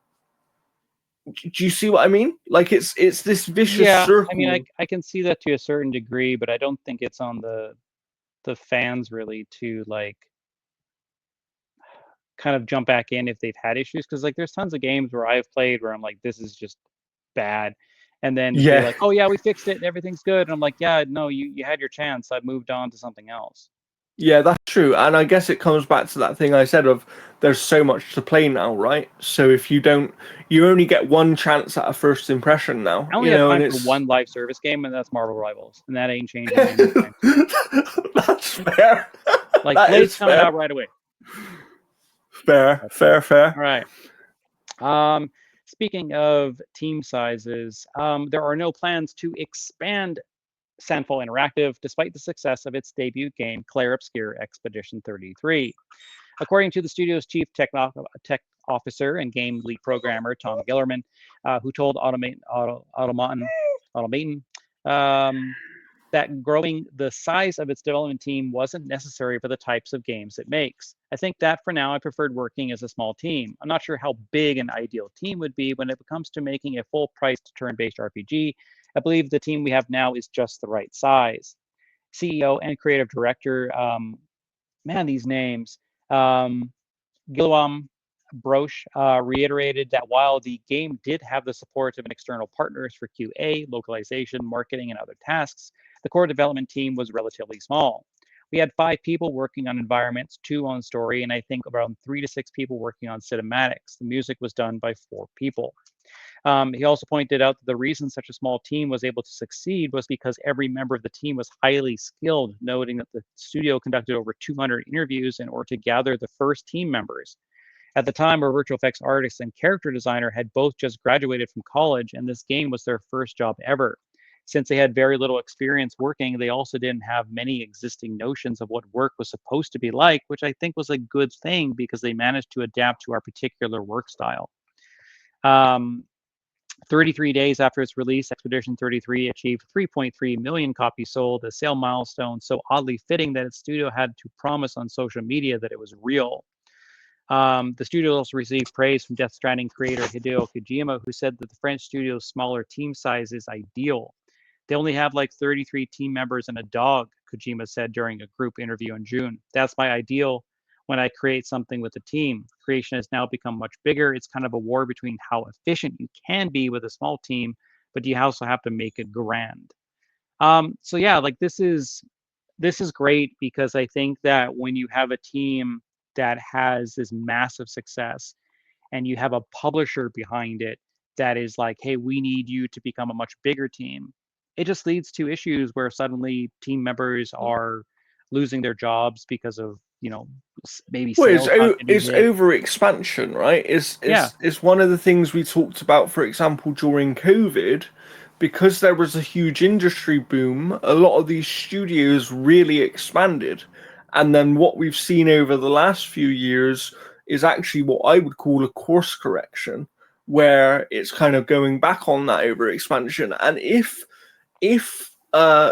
do you see what I mean? Like, it's this vicious circle. I mean, I can see that to a certain degree, but I don't think it's on the fans really to, like, kind of jump back in if they've had issues, because, like, there's tons of games where I've played where I'm like, this is just bad, and then they're like, oh yeah, we fixed it and everything's good, and I'm like, yeah, no, you had your chance. I've moved on to something else. Yeah, that's true. And I guess it comes back to that thing I said of, there's so much to play now, right? So if you don't, you only get one chance at a first impression now. I only have time for one live service game, and that's Marvel Rivals, and that ain't changing anytime soon. That's fair. Like, Blade's coming out right away. Fair. All right. Speaking of team sizes, there are no plans to expand Sandfall Interactive, despite the success of its debut game, Clair Obscur Expedition 33. According to the studio's chief tech officer and game lead programmer, Tom Gillerman, who told Automaton that growing the size of its development team wasn't necessary for the types of games it makes. I think that for now, I preferred working as a small team. I'm not sure how big an ideal team would be when it comes to making a full-priced turn-based RPG. I believe the team we have now is just the right size. CEO and creative director, these names, Guillaume Broche reiterated that while the game did have the support of an external partners for QA, localization, marketing, and other tasks, the core development team was relatively small. We had 5 people working on environments, 2 on story, and I think around 3 to 6 people working on cinematics. The music was done by 4 people. He also pointed out that the reason such a small team was able to succeed was because every member of the team was highly skilled, noting that the studio conducted over 200 interviews in order to gather the first team members. At the time, our virtual effects artist and character designer had both just graduated from college, and this game was their first job ever. Since they had very little experience working, they also didn't have many existing notions of what work was supposed to be like, which I think was a good thing because they managed to adapt to our particular work style. 33 days after its release, Expedition 33 achieved 3.3 million copies sold, a sale milestone so oddly fitting that its studio had to promise on social media that it was real. The studio also received praise from Death Stranding creator Hideo Kojima, who said that the French studio's smaller team size is ideal. They only have like 33 team members and a dog, Kojima said during a group interview in June. That's my ideal when I create something with a team. Creation has now become much bigger. It's kind of a war between how efficient you can be with a small team, but you also have to make it grand. So yeah, like this is great because I think that when you have a team that has this massive success and you have a publisher behind it that is like, hey, we need you to become a much bigger team, it just leads to issues where suddenly team members are losing their jobs because of, maybe sales it's over expansion, right? Is one of the things we talked about, for example, during COVID, because there was a huge industry boom, a lot of these studios really expanded. And then what we've seen over the last few years is actually what I would call a course correction, where it's kind of going back on that over expansion. And if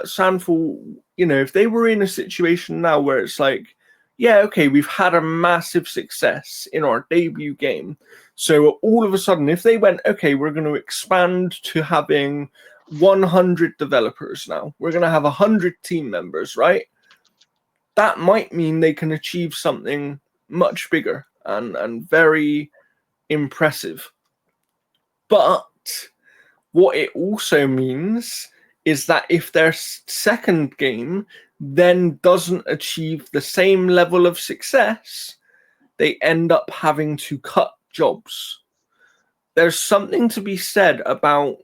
Sandfall, if they were in a situation now where it's like, yeah, okay, we've had a massive success in our debut game. So all of a sudden, if they went, okay, we're going to expand to having 100 developers now, we're going to have 100 team members, right? That might mean they can achieve something much bigger and very impressive. But what it also means is that if their second game then doesn't achieve the same level of success, they end up having to cut jobs. There's something to be said about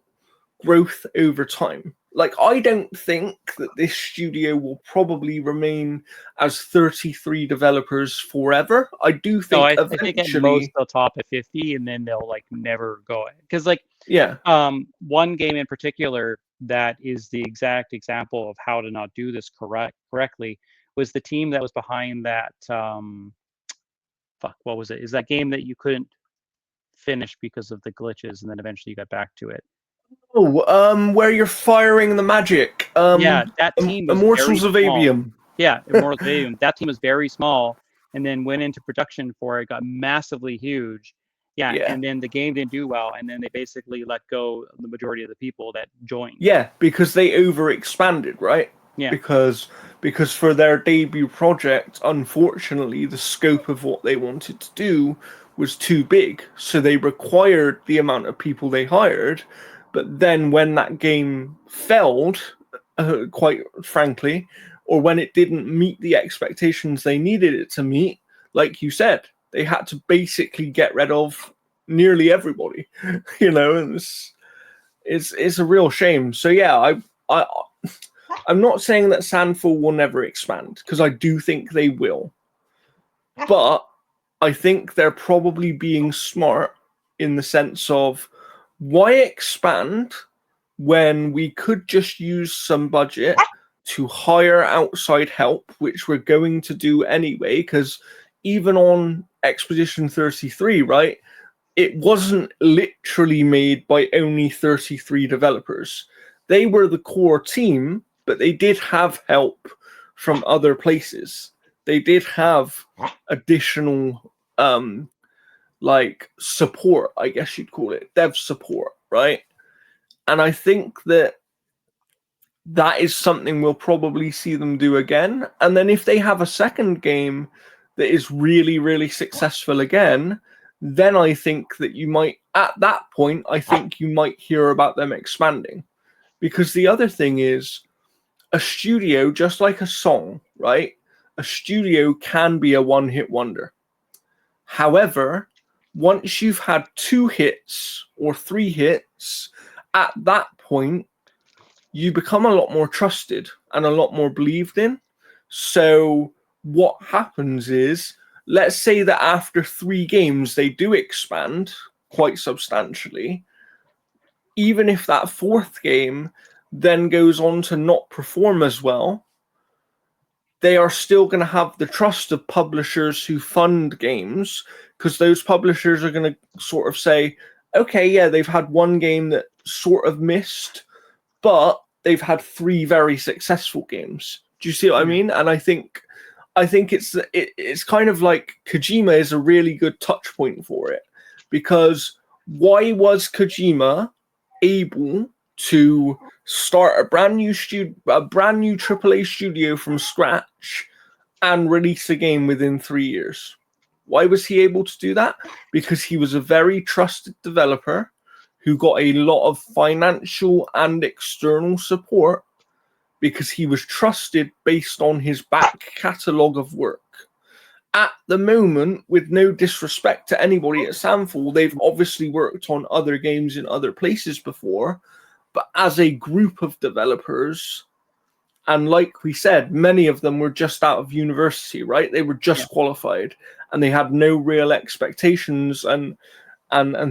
growth over time. Like, I don't think that this studio will probably remain as 33 developers forever. I do think I eventually... think at most they'll top at 50 and then they'll like never go. Because one game in particular that is the exact example of how to not do this correctly was the team that was behind that what was it? Is that game that you couldn't finish because of the glitches and then eventually you got back to it? Where you're firing the magic. That team was Immortals of Avium. Yeah, Immortals of Avium. That team was very small and then went into production for it, got massively huge. Yeah, and then the game didn't do well, and then they basically let go of the majority of the people that joined. Yeah, because they overexpanded, right? Yeah. Because for their debut project, unfortunately, the scope of what they wanted to do was too big. So they required the amount of people they hired. But then when that game failed, quite frankly, or when it didn't meet the expectations they needed it to meet, like you said, they had to basically get rid of nearly everybody, and it's a real shame. So yeah, I'm not saying that Sandfall will never expand, because I do think they will. But I think they're probably being smart in the sense of, why expand when we could just use some budget to hire outside help, which we're going to do anyway, because even on Expedition 33, right, it wasn't literally made by only 33 developers. They were the core team, but they did have help from other places. They did have additional like support, I guess you'd call it, dev support, right? And I think that is something we'll probably see them do again. And then if they have a second game that is really, really successful again, then I think that you might, at that point, I think you might hear about them expanding. Because the other thing is, a studio, just like a song, right? A studio can be a one-hit wonder. However, once you've had 2 hits or 3 hits, at that point, you become a lot more trusted and a lot more believed in. So what happens is, let's say that after 3 games, they do expand quite substantially. Even if that 4th game then goes on to not perform as well, they are still going to have the trust of publishers who fund games, because those publishers are going to sort of say, okay, yeah, they've had 1 game that sort of missed, but they've had 3 very successful games. Do you see what I mean? And I think it's kind of like Kojima is a really good touch point for it, because why was Kojima able to start a brand new AAA studio from scratch and release a game within 3 years? Why was he able to do that? Because he was a very trusted developer who got a lot of financial and external support, because he was trusted based on his back catalogue of work. At the moment, with no disrespect to anybody at Samfall, they've obviously worked on other games in other places before, but as a group of developers, and like we said, many of them were just out of university, right? They were just qualified, and they had no real expectations and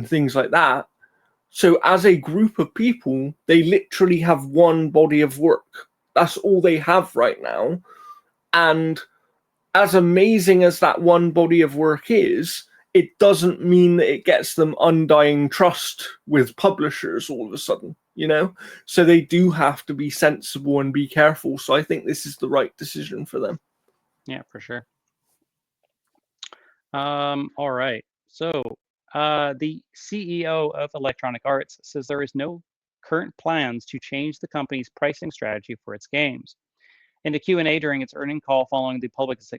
things like that. So as a group of people, they literally have one body of work. That's all they have right now. And as amazing as that one body of work is, it doesn't mean that it gets them undying trust with publishers all of a sudden, you know? So they do have to be sensible and be careful. So I think this is the right decision for them. Yeah, for sure. All right. So the CEO of Electronic Arts says there is no current plans to change the company's pricing strategy for its games. In the Q&A during its earnings call following the publication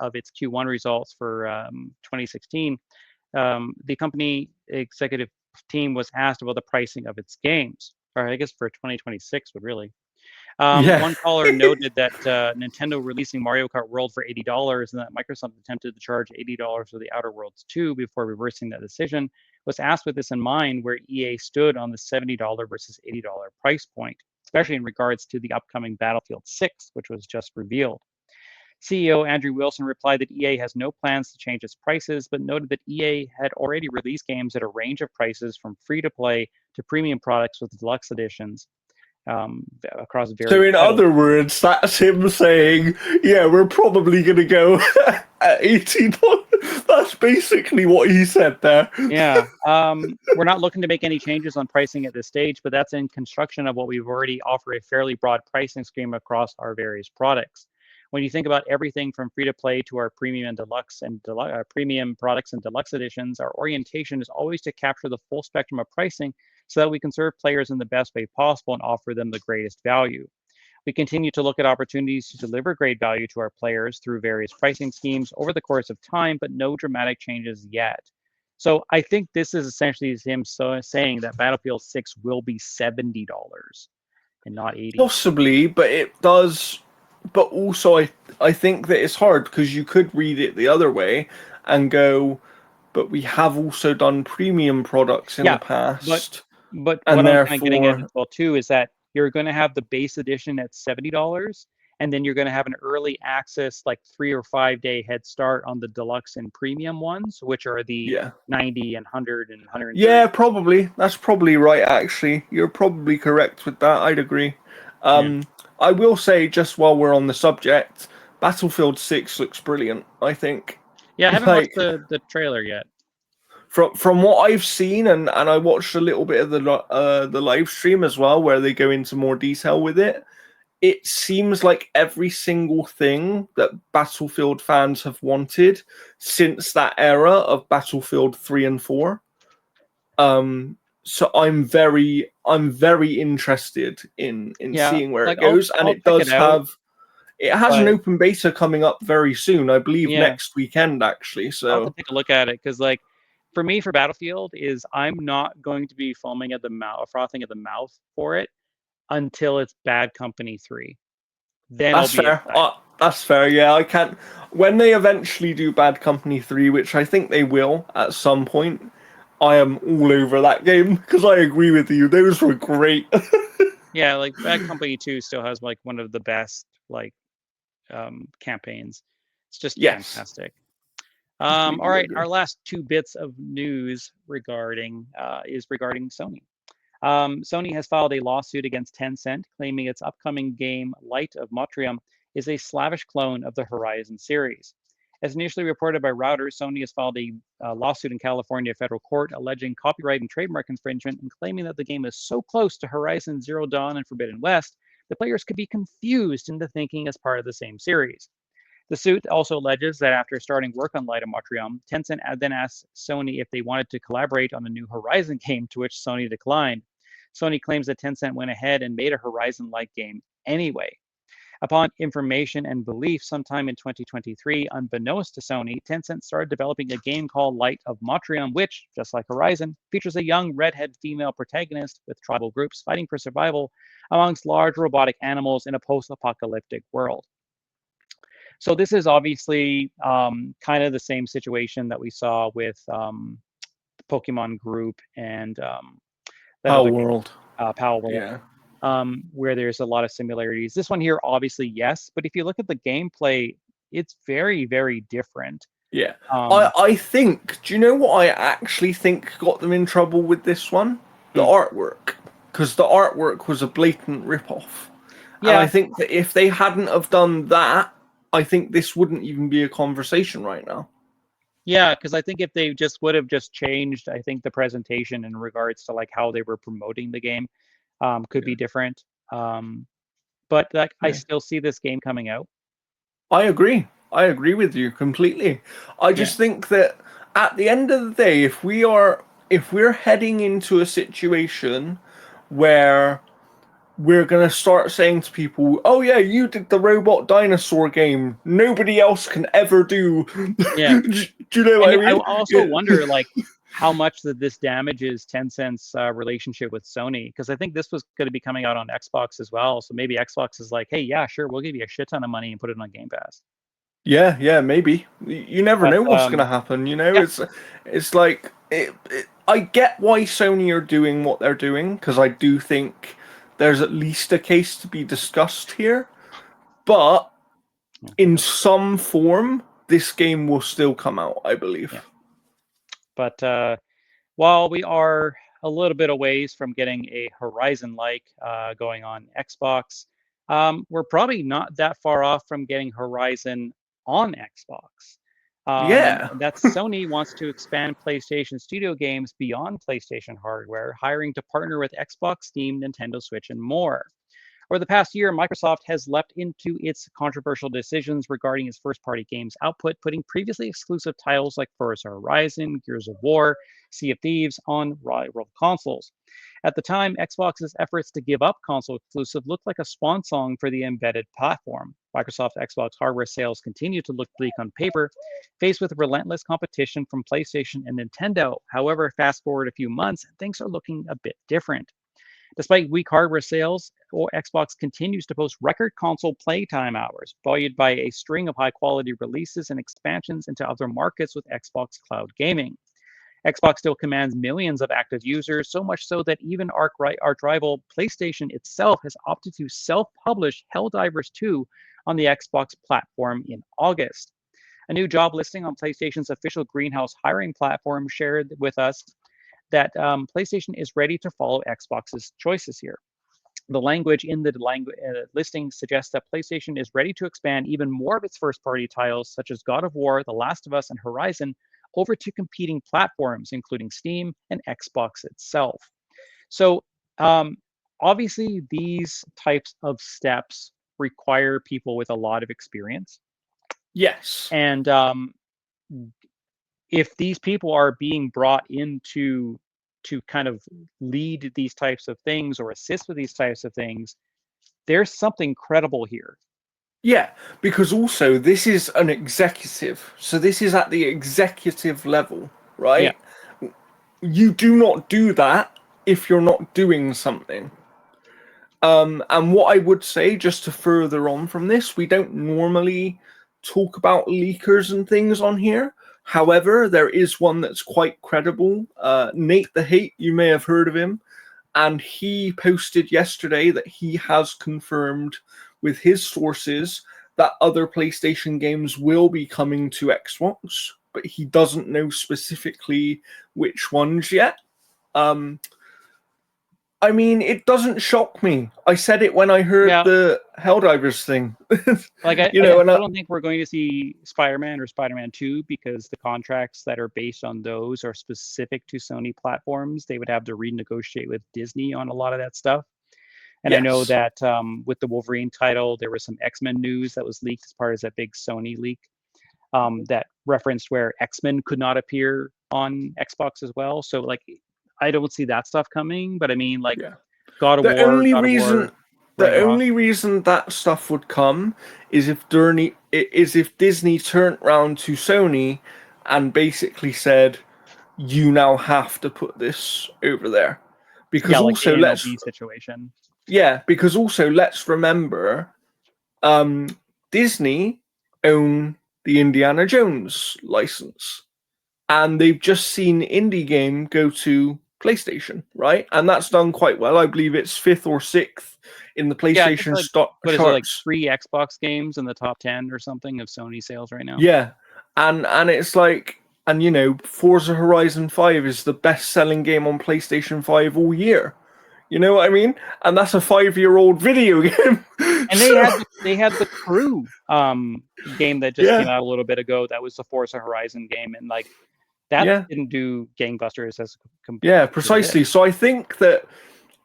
of its Q1 results for 2016, the company executive team was asked about the pricing of its games, or I guess for 2026 would really. One caller noted that Nintendo releasing Mario Kart World for $80 and that Microsoft attempted to charge $80 for the Outer Worlds 2 before reversing that decision. Was asked with this in mind where EA stood on the $70 versus $80 price point, especially in regards to the upcoming Battlefield 6, which was just revealed. CEO Andrew Wilson replied that EA has no plans to change its prices, but noted that EA had already released games at a range of prices from free-to-play to premium products with deluxe editions. Across various So in titles. other words, that's him saying, yeah, we're probably going to go at $80. That's basically what he said there. Yeah. We're not looking to make any changes on pricing at this stage, but that's in construction of what we've already offer a fairly broad pricing scheme across our various products. When you think about everything from free-to-play to our premium and deluxe and premium products and deluxe editions, our orientation is always to capture the full spectrum of pricing so that we can serve players in the best way possible and offer them the greatest value. We continue to look at opportunities to deliver great value to our players through various pricing schemes over the course of time, but no dramatic changes yet. So I think this is essentially him saying that Battlefield 6 will be $70 and not $80. Possibly, but it does. But also, I think that it's hard because you could read it the other way and go, but we have also done premium products in the past. But and what therefore, I'm kind of getting at as well too is that you're going to have the base edition at $70, and then you're going to have an early access, like 3 or 5 day head start on the deluxe and premium ones, which are the Yeah. 90 and 100 and 130. Yeah, probably. That's probably right, actually. You're probably correct with that. I'd agree. Yeah. I will say, just while we're on the subject, Battlefield 6 looks brilliant, I think. Yeah, I haven't watched Like, the trailer yet. from what I've seen, and I watched a little bit of the live stream as well, where they go into more detail with it. It seems like every single thing that Battlefield fans have wanted since that era of Battlefield 3 and 4. So I'm very interested in Yeah, seeing where like it goes, and I'll it check it does out, have it has an but open beta coming up very soon, I believe yeah, next weekend actually. I'll have to So take a look at it, because like for me, for Battlefield, is I'm not going to be foaming at the mouth, frothing at the mouth for it until it's Bad Company 3. Then I'll that's be fair. excited. That's fair. Yeah, I can't. When they eventually do Bad Company 3, which I think they will at some point, I am all over that game because I agree with you. Those were great. Yeah, like Bad Company 2 still has like one of the best like campaigns. It's just Yes, fantastic. All completely right, agree. our last 2 bits of news regarding Sony. Sony has filed a lawsuit against Tencent, claiming its upcoming game Light of Motrium is a slavish clone of the Horizon series. As initially reported by Reuters, Sony has filed a lawsuit in California federal court alleging copyright and trademark infringement and claiming that the game is so close to Horizon Zero Dawn and Forbidden West that players could be confused into thinking as part of the same series. The suit also alleges that after starting work on Light of Motrium, Tencent then asked Sony if they wanted to collaborate on a new Horizon game, to which Sony declined. Sony claims that Tencent went ahead and made a Horizon-like game anyway. Upon information and belief sometime in 2023, unbeknownst to Sony, Tencent started developing a game called Light of Motrium, which, just like Horizon, features a young redhead female protagonist with tribal groups fighting for survival amongst large robotic animals in a post-apocalyptic world. So this is obviously kind of the same situation that we saw with Pokemon Group and that Our other game, world. Power World, Yeah. where there's a lot of similarities. This one here, obviously, yes, but if you look at the gameplay, it's very, very different. Yeah. Um, I think, do you know what I actually think got them in trouble with this one? The hmm, artwork. Because the artwork was a blatant rip-off. And I yeah, think that if they hadn't have done that, I think this wouldn't even be a conversation right now. yeah, because I think if they just would have just changed, I think the presentation in regards to like how they were promoting the game could Yeah. be different. But like, I Yeah. still see this game coming out. I agree. I agree with you completely. I Yeah. just think that at the end of the day, if we're heading into a situation where we're gonna start saying to people, "Oh yeah, you did the robot dinosaur game. Nobody else can ever do." Yeah. Do you know what And I I mean? also Yeah. wonder, like, how much that this damages Tencent's relationship with Sony, because I think this was going to be coming out on Xbox as well. So maybe Xbox is like, hey, yeah, sure, we'll give you a shit ton of money and put it on Game Pass. Yeah, yeah, maybe. You never But know what's gonna happen. You know, yeah, it's like I get why Sony are doing what they're doing because I do think there's at least a case to be discussed here. But in some form, this game will still come out, I yeah. believe. But while we are a little bit away from getting a Horizon like going on Xbox, we're probably not that far off from getting Horizon on Xbox. Yeah, And that's Sony wants to expand PlayStation Studio games beyond PlayStation hardware, hiring to partner with Xbox, Steam, Nintendo Switch, and more. Over the past year, Microsoft has leapt into its controversial decisions regarding its first party games output, putting previously exclusive titles like Forza Horizon, Gears of War, Sea of Thieves on rival consoles. At the time, Xbox's efforts to give up console exclusive looked like a swan song for the embedded platform. Microsoft Xbox hardware sales continue to look bleak on paper, faced with relentless competition from PlayStation and Nintendo. However, fast forward a few months, things are looking a bit different. Despite weak hardware sales, Xbox continues to post record console playtime hours, buoyed by a string of high quality releases and expansions into other markets with Xbox Cloud Gaming. Xbox still commands millions of active users, so much so that even arch rival PlayStation itself has opted to self-publish Helldivers 2 on the Xbox platform in August. A new job listing on PlayStation's official Greenhouse hiring platform shared with us that PlayStation is ready to follow Xbox's choices here. The language in the listing suggests that PlayStation is ready to expand even more of its first-party titles, such as God of War, The Last of Us, and Horizon, over to competing platforms, including Steam and Xbox itself. So obviously, these types of steps require people with a lot of experience. Yes. And if these people are being brought into to kind of lead these types of things or assist with these types of things, there's something credible here. Yeah, because also this is an executive. So this is at the executive level, right? Yeah. You do not do that if you're not doing something. And what I would say, just to further on from this, we don't normally talk about leakers and things on here. However, there is one that's quite credible. Nate the Hate, you may have heard of him. And he posted yesterday that he has confirmed with his sources that other PlayStation games will be coming to Xbox, but he doesn't know specifically which ones yet. I mean, it doesn't shock me. I said it when I heard the Helldivers thing. Like, I don't think we're going to see Spider-Man or Spider-Man 2 because the contracts that are based on those are specific to Sony platforms. They would have to renegotiate with Disney on a lot of that stuff. And I know that with the Wolverine title, there was some X-Men news that was leaked as part of that big Sony leak that referenced where X-Men could not appear on Xbox as well. So, like, I don't see that stuff coming, but I mean, like, God of War, the only reason that stuff would come is if Disney turned around to Sony and basically said, "You now have to put this over there," because also situation. Yeah, because also let's remember, Disney own the Indiana Jones license, and they've just seen indie game go to PlayStation, right? And that's done quite well. I believe it's 5th or 6th in the PlayStation charts. What is it, like 3 Xbox games in the top 10 or something of Sony sales right now? Yeah, and it's like, and you know, Forza Horizon 5 is the best-selling game on PlayStation 5 all year. You know what I mean? And that's a 5-year-old video game. And they had the Crew game that just came out a little bit ago. That was the Forza Horizon game, and like that didn't do gangbusters as precisely. So I think that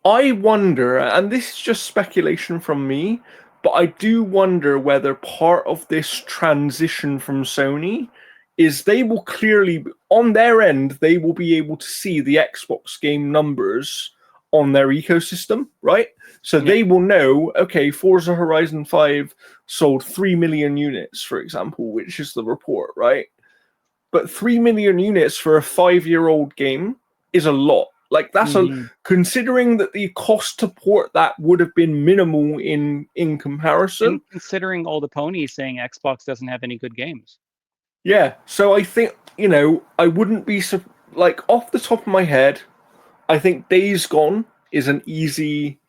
I wonder, and this is just speculation from me, but I do wonder whether part of this transition from Sony is they will clearly, on their end, they will be able to see the Xbox game numbers on their ecosystem, right? So they will know, okay, Forza Horizon 5 sold 3 million units, for example, which is the report, right? But 3 million units for a 5-year-old game is a lot. Like, that's considering that the cost to port that would have been minimal in comparison. And considering all the ponies saying Xbox doesn't have any good games. Yeah, so I think, you know, I wouldn't be, like, off the top of my head, I think Days Gone is an easy,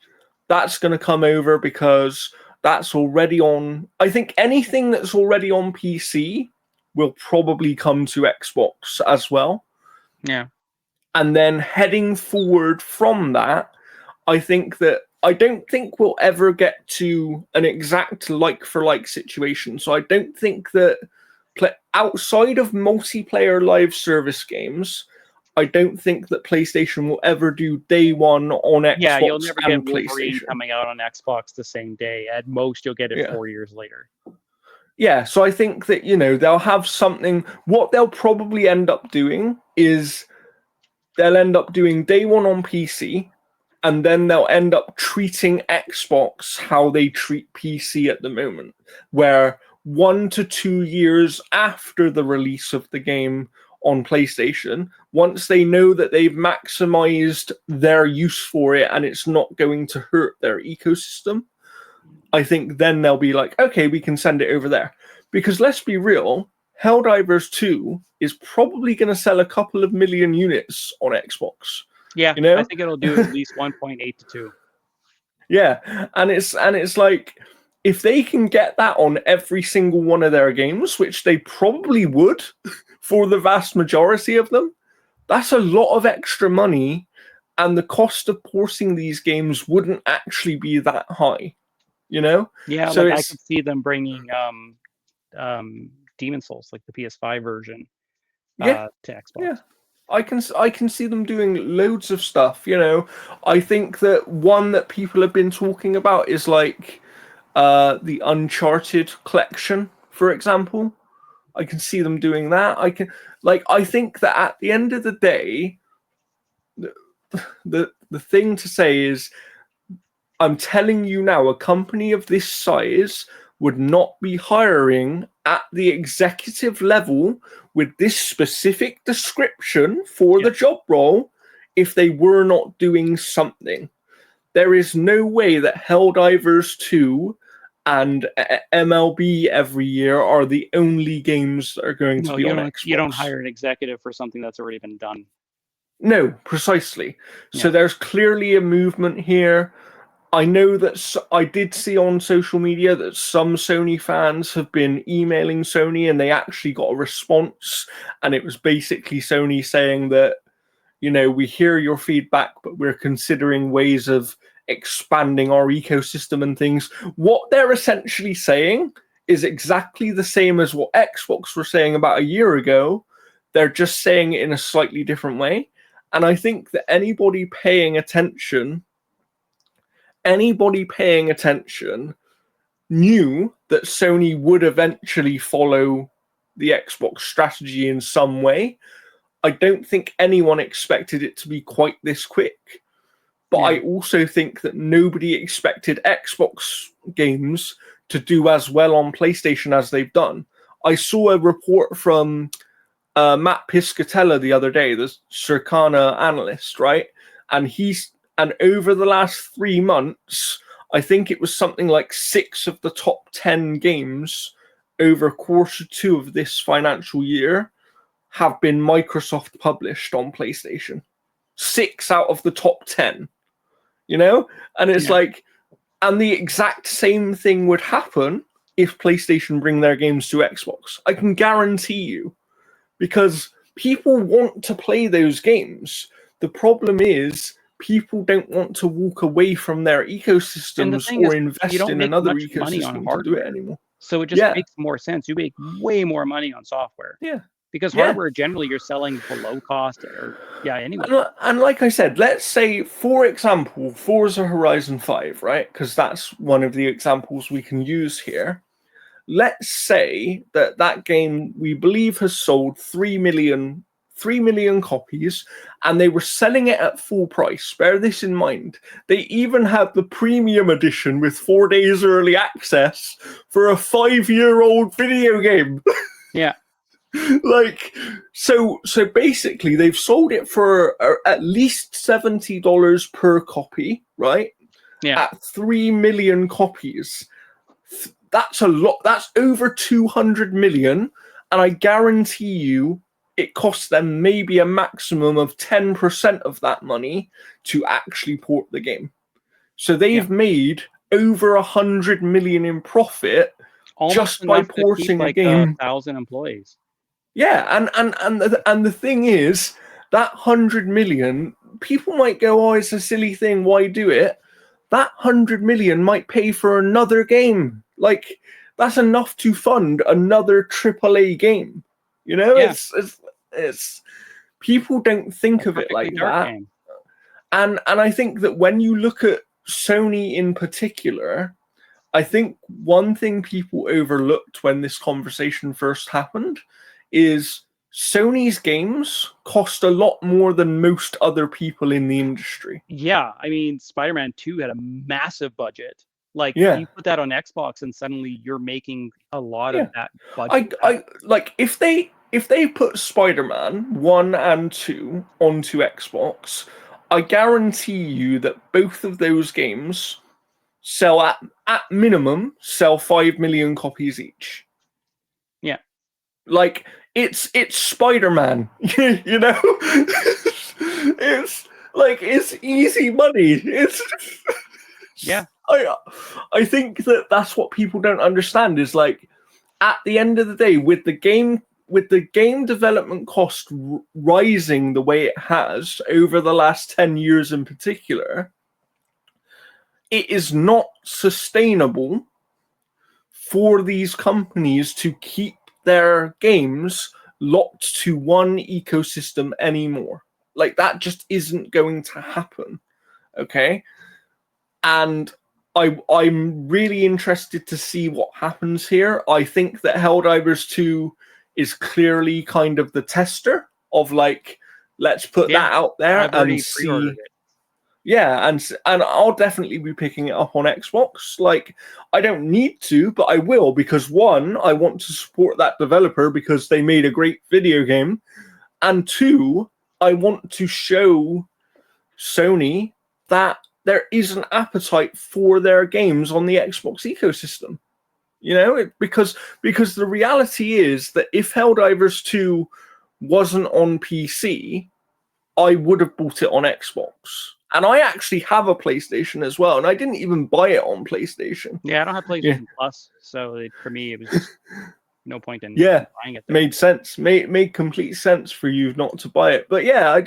that's going to come over because that's already on, I think anything that's already on PC will probably come to Xbox as well. Yeah. And then heading forward from that, I don't think we'll ever get to an exact like-for-like situation. So I don't think that outside of multiplayer live service games, I don't think that PlayStation will ever do day one on Xbox. Yeah, you'll never and get Wolverine coming out on Xbox the same day. At most, you'll get it 4 years later. Yeah, so I think that, you know, they'll have something. What they'll probably end up doing is they'll end up doing day one on PC, and then they'll end up treating Xbox how they treat PC at the moment, where 1 to 2 years after the release of the game on PlayStation, once they know that they've maximized their use for it and it's not going to hurt their ecosystem, I think then they'll be like, okay, we can send it over there. Because let's be real, Helldivers 2 is probably going to sell a couple of million units on Xbox. Yeah, You know? I think it'll do at least 1.8 to 2. Yeah, and it's like, if they can get that on every single one of their games, which they probably would for the vast majority of them, that's a lot of extra money, and the cost of porting these games wouldn't actually be that high, you know? Yeah, So like I it's could see them bringing Demon Souls, like the PS5 version, yeah, to Xbox. yeah. I can see them doing loads of stuff, you know. I think that one that people have been talking about is like the Uncharted collection, for example. I can see them doing that. I think that at the end of the day, the thing to say is, I'm telling you now, a company of this size would not be hiring at the executive level with this specific description for the job role if they were not doing something. There is no way that Helldivers 2 and MLB every year are the only games that are going to be on Xbox. You don't hire an executive for something that's already been done. No, precisely. So there's clearly a movement here. I know that I did see on social media that some Sony fans have been emailing Sony, and they actually got a response, and it was basically Sony saying that, you know, we hear your feedback, but we're considering ways of expanding our ecosystem and things. What they're essentially saying is exactly the same as what Xbox were saying about a year ago. They're just saying it in a slightly different way. And I think that anybody paying attention knew that Sony would eventually follow the Xbox strategy in some way. I don't think anyone expected it to be quite this quick. But I also think that nobody expected Xbox games to do as well on PlayStation as they've done. I saw a report from Matt Piscatella the other day, the Circana analyst, right? And over the last 3 months, I think it was something like 6 of the top 10 games over Q2 of this financial year have been Microsoft published on PlayStation. 6 out of the top 10, you know? And it's like, and the exact same thing would happen if PlayStation bring their games to Xbox. I can guarantee you, because people want to play those games. The problem is, people don't want to walk away from their ecosystems or invest in another ecosystem to do it anymore. So it just makes more sense. You make way more money on software. Yeah. Because hardware, generally, you're selling below cost or, anyway. And like I said, let's say, for example, Forza Horizon 5, right? Because that's one of the examples we can use here. Let's say that game, we believe, has sold 3 million copies, and they were selling it at full price. Bear this in mind. They even had the premium edition with 4 days early access for a 5-year-old video game. Yeah. Like, so basically they've sold it for at least $70 per copy, right? Yeah. At 3 million copies. That's a lot. That's over 200 million. And I guarantee you it costs them maybe a maximum of 10% of that money to actually port the game. So they've made over 100 million in profit just by porting a game. 1,000 employees. Yeah, and the thing is, that 100 million, people might go, oh, it's a silly thing, why do it? That 100 million might pay for another game. Like, that's enough to fund another AAA game. You know, it's people don't think of it like that. Game. And I think that when you look at Sony in particular, I think one thing people overlooked when this conversation first happened is Sony's games cost a lot more than most other people in the industry. Yeah, I mean, Spider-Man 2 had a massive budget. Like, you put that on Xbox, and suddenly you're making a lot of that budget. I like, if they put Spider-Man 1 and 2 onto Xbox, I guarantee you that both of those games sell at minimum 5 million copies each. Yeah. Like it's Spider-Man, you know. It's like it's easy money. It's Yeah. I think that's what people don't understand is like at the end of the day with the game development cost rising the way it has over the last 10 years in particular, it is not sustainable for these companies to keep their games locked to one ecosystem anymore. Like that just isn't going to happen. Okay. And I'm really interested to see what happens here. I think that Helldivers 2 is clearly kind of the tester of like, let's put that out there I've and already see. pre-ordered it. Yeah, and I'll definitely be picking it up on Xbox. Like, I don't need to, but I will because one, I want to support that developer because they made a great video game, and two, I want to show Sony that there is an appetite for their games on the Xbox ecosystem. You know, because the reality is that if Helldivers 2 wasn't on PC, I would have bought it on Xbox. And I actually have a PlayStation as well, and I didn't even buy it on PlayStation. Yeah, I don't have PlayStation Plus, so for me it was just no point in buying it there. Made sense. Made complete sense for you not to buy it. But yeah,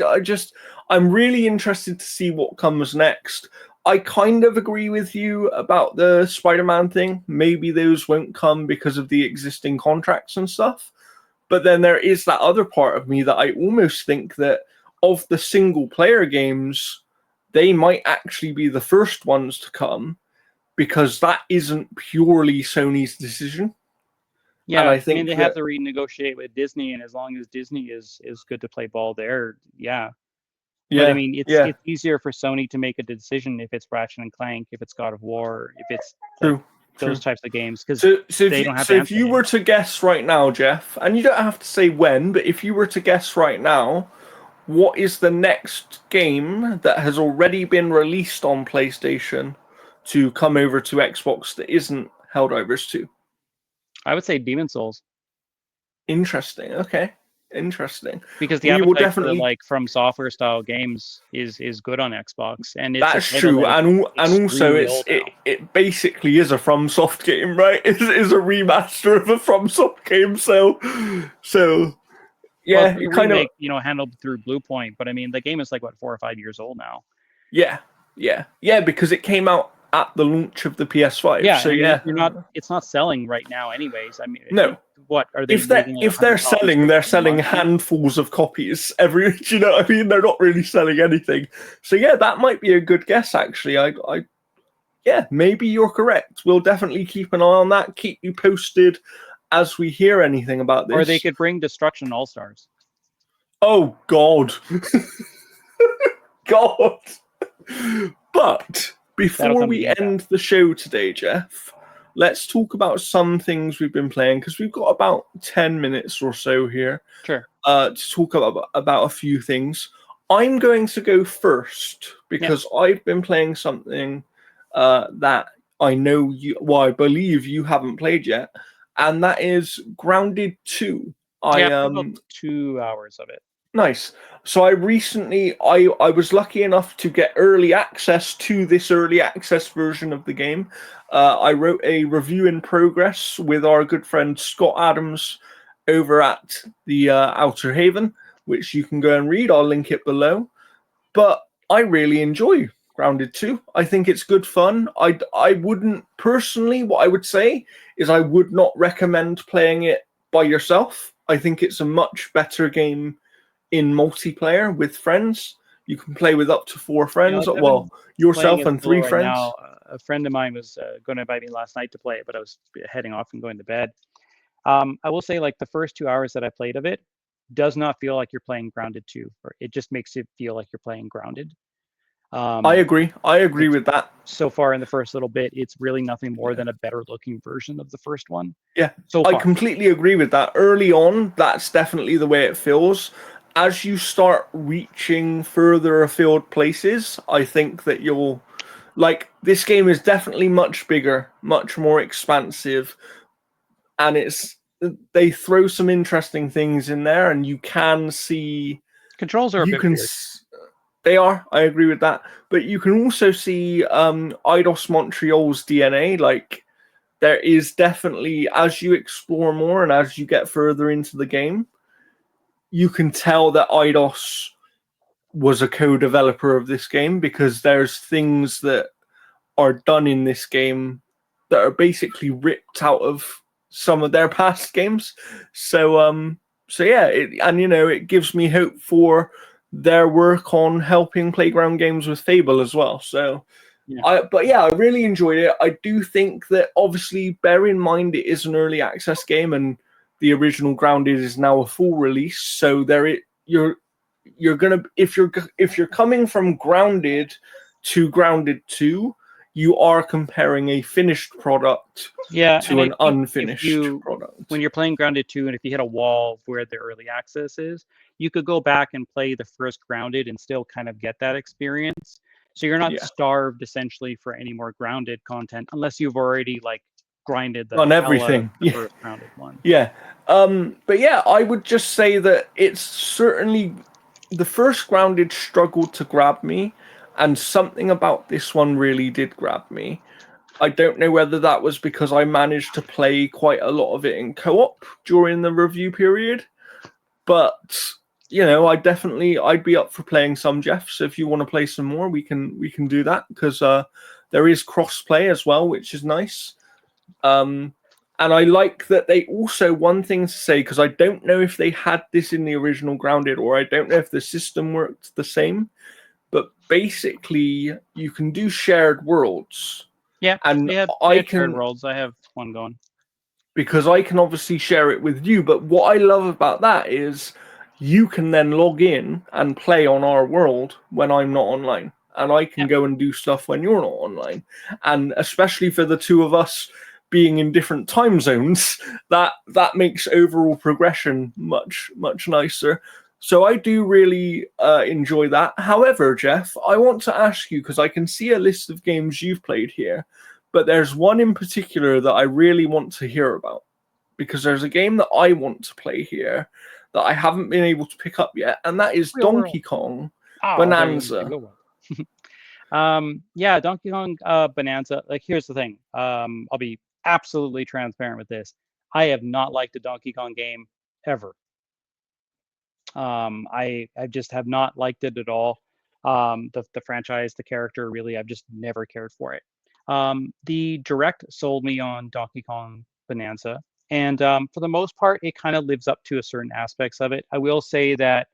I'm really interested to see what comes next. I kind of agree with you about the Spider-Man thing. Maybe those won't come because of the existing contracts and stuff. But then there is that other part of me that I almost think that of the single player games, they might actually be the first ones to come because that isn't purely Sony's decision. Yeah, and I think they have to renegotiate with Disney, and as long as Disney is good to play ball there, yeah. But I mean, it's easier for Sony to make a decision if it's Ratchet and Clank, if it's God of War, if it's those types of games, because they don't have to answer. If you were to guess right now, Jeff, and you don't have to say when, but if you were to guess right now, what is the next game that has already been released on PlayStation to come over to Xbox that isn't Helldivers 2? I would say Demon's Souls. Interesting. Okay. Interesting. Because the appetite for like From Software style games is good on Xbox, and it's that's true. And also it basically is a FromSoft game, right? It is a remaster of a FromSoft game. So yeah, well, kind of handled through Bluepoint, but I mean the game is like what 4 or 5 years old now. Yeah, because it came out at the launch of the PS5. Yeah, so it's not selling right now, anyways. I mean, no. What are they? If they're selling handfuls of copies every. Do you know what I mean? They're not really selling anything. So yeah, that might be a good guess. Actually, maybe you're correct. We'll definitely keep an eye on that. Keep you posted as we hear anything about this. Or they could bring Destruction All Stars. Oh God, God! But before we end the show today, Jeff, let's talk about some things we've been playing because we've got about 10 minutes or so here. Sure. To talk about a few things. I'm going to go first because I've been playing something that I know I believe you haven't played yet, and that is Grounded 2. About 2 hours of it. Nice. So I was lucky enough to get early access to this early access version of the game. I wrote a review in progress with our good friend Scott Adams over at the Outer Haven, which you can go and read. I'll link it below. But I really enjoy Grounded 2. I think it's good fun. I wouldn't personally, what I would say is I would not recommend playing it by yourself. I think it's a much better game in multiplayer with friends. You can play with up to 4 friends. Yourself and 3 friends. Now, a friend of mine was going to invite me last night to play it, but I was heading off and going to bed. I will say, like, the first 2 hours that I played of it does not feel like you're playing Grounded 2. It just makes it feel like you're playing Grounded. I agree with that. So far in the first little bit, it's really nothing more than a better looking version of the first one. Yeah, I completely agree with that. Early on, that's definitely the way it feels. As you start reaching further afield places, I think that you'll this game is definitely much bigger, much more expansive, and it's they throw some interesting things in there, and you can see controls are a bit weird. They are. I agree with that. But you can also see Eidos Montreal's DNA. Like, there is definitely, as you explore more and as you get further into the game, you can tell that Eidos was a co-developer of this game, because there's things that are done in this game that are basically ripped out of some of their past games. So yeah, it gives me hope for their work on helping Playground Games with Fable as well. So Yeah. I really enjoyed it. I do think that, obviously, bear in mind it is an early access game, and the original Grounded is now a full release. So you're gonna, if you're coming from Grounded to Grounded 2, you are comparing a finished product to an unfinished product. When you're playing Grounded 2, and if you hit a wall where the early access is, you could go back and play the first Grounded and still kind of get that experience. So you're not starved essentially for any more Grounded content, unless you've already like grinded the on hell everything. out of the first Grounded one. Yeah. But yeah, I would just say that it's certainly, the first Grounded struggled to grab me, and something about this one really did grab me. I don't know whether that was because I managed to play quite a lot of it in co-op during the review period, but I'd be up for playing some, Jeff. So if you want to play some more, we can do that, because there is cross-play as well, which is nice. And I like that they also, one thing to say, because I don't know if they had this in the original Grounded, or I don't know if the system worked the same, but basically you can do shared worlds. Yeah, and they have shared worlds. I have one going. Because I can obviously share it with you, but what I love about that is you can then log in and play on our world when I'm not online, and I can go and do stuff when you're not online. And especially for the two of us being in different time zones, that makes overall progression much nicer. So I do really enjoy that. However, Jeff, I want to ask you, because I can see a list of games you've played here, but there's one in particular that I really want to hear about, because there's a game that I want to play here that I haven't been able to pick up yet, and that is Donkey Kong Bonanza. Yeah, Donkey Kong Bonanza. Like, here's the thing. I'll be absolutely transparent with this. I have not liked a Donkey Kong game ever. I just have not liked it at all. The franchise, the character, really, I've just never cared for it. The Direct sold me on Donkey Kong Bonanza, and for the most part, it kind of lives up to a certain aspects of it. I will say that,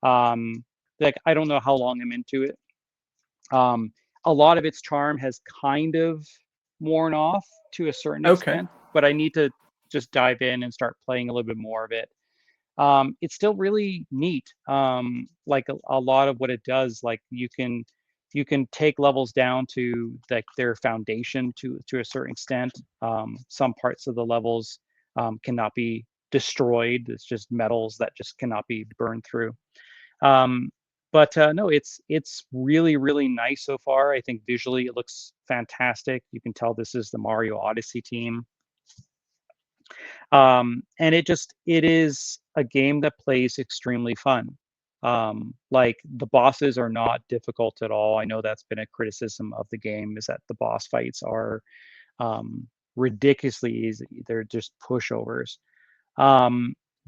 like, I don't know how long I'm into it. A lot of its charm has kind of worn off to a certain extent, but I need to just dive in and start playing a little bit more of it. It's still really neat. Like a lot of what it does, like you can take levels down to like their foundation to a certain extent. Some parts of the levels cannot be destroyed. It's just metals that just cannot be burned through. But no, it's really nice so far. I think visually it looks fantastic. You can tell this is the Mario Odyssey team. And it is a game that plays extremely fun. Like, the bosses are not difficult at all. I know that's been a criticism of the game, is that the boss fights are ridiculously easy. They're just pushovers.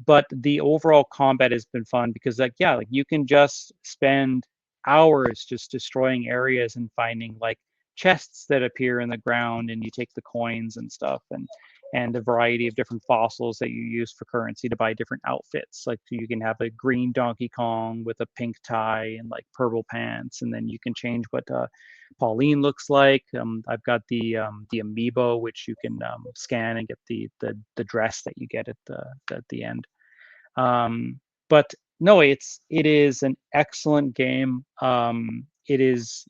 But the overall combat has been fun, because like you can just spend hours just destroying areas and finding like chests that appear in the ground, and you take the coins and stuff, and a variety of different fossils that you use for currency to buy different outfits. Like, you can have a green Donkey Kong with a pink tie and like purple pants, and then you can change what Pauline looks like. I've got the amiibo, which you can scan and get the dress that you get at the end. But no, it is an excellent game. It is,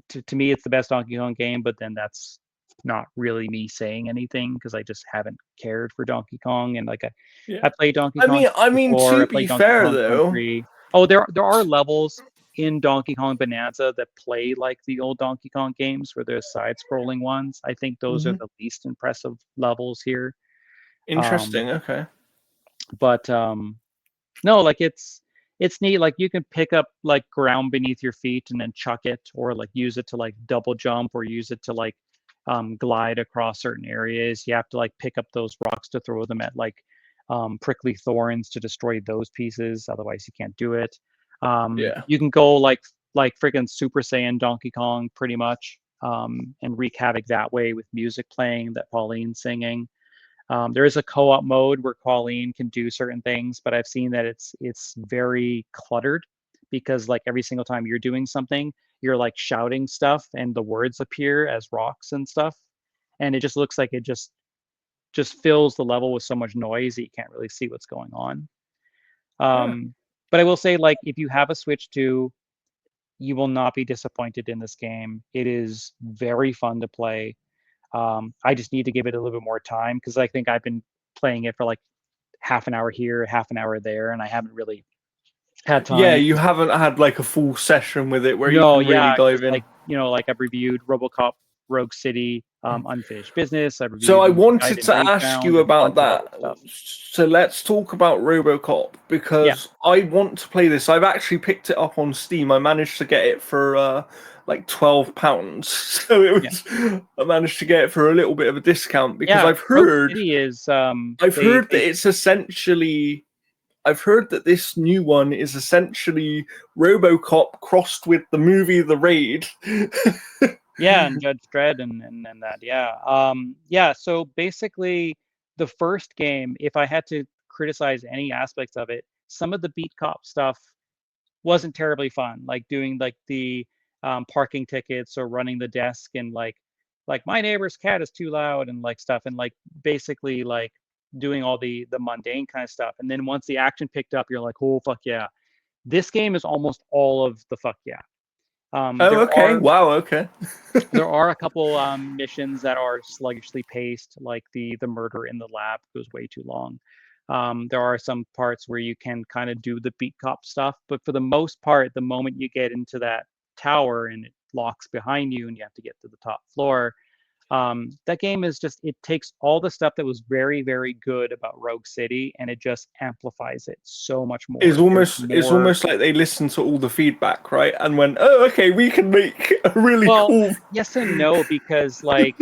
to me, it's the best Donkey Kong game, but then that's not really me saying anything, because I just haven't cared for Donkey Kong. And like I played Donkey Kong. I mean, before. to I played be Donkey fair Kong though, Country. Oh, there are levels in Donkey Kong Bonanza that play like the old Donkey Kong games, where there's side-scrolling ones. I think those are the least impressive levels here. Interesting. Okay. But no, like it's neat. Like you can pick up like ground beneath your feet and then chuck it, or like use it to like double jump, or use it to like glide across certain areas. You have to like pick up those rocks to throw them at like prickly thorns to destroy those pieces. Otherwise, you can't do it. Yeah. You can go like freaking Super Saiyan Donkey Kong pretty much, and wreak havoc that way with music playing that Pauline's singing. There is a co-op mode where Colleen can do certain things, but I've seen that it's very cluttered, because like every single time you're doing something, you're like shouting stuff and the words appear as rocks and stuff, and it just looks like it just fills the level with so much noise that you can't really see what's going on. Yeah. But I will say, like, if you have a Switch 2, you will not be disappointed in this game. It is very fun to play. I just need to give it a little bit more time, because I think I've been playing it for like half an hour here, half an hour there, and I haven't really had Yeah, time. you haven't had like a full session with it where you No, can really yeah, because dive in. like like I've reviewed RoboCop, Rogue City, Unfinished Business. I've So reviewed I Ninja wanted Gaiden to ask Ragebound you and a about bunch of that. other stuff. So let's talk about RoboCop, Yeah, because I want to play this. I've actually picked it up on Steam. I managed to get it for like £12. So it yeah, was I managed to get it for a little bit of a discount because yeah. Rogue City is I've they heard that it's essentially I've heard that this new one is essentially RoboCop crossed with the movie The Raid. Yeah, and Judge Dredd and that. Yeah. Yeah, so basically the first game, if I had to criticize any aspects of it, some of the beat cop stuff wasn't terribly fun, like doing like the parking tickets, or running the desk, and like my neighbor's cat is too loud and like stuff, and like basically like doing all the mundane kind of stuff. And then once the action picked up, you're like, oh fuck yeah. This game is almost all of the fuck yeah. Oh, There okay. are Wow, okay. there are a couple missions that are sluggishly paced, like the murder in the lab goes way too long. There are some parts where you can kind of do the beat cop stuff, but for the most part, the moment you get into that tower and it locks behind you and you have to get to the top floor, that game is just, it takes all the stuff that was very, very good about Rogue City and it just amplifies it so much It's more. There's almost it's more. almost like they listened to all the feedback, right? And went, "Oh, okay, we can make a really Well, cool." yes and no, because like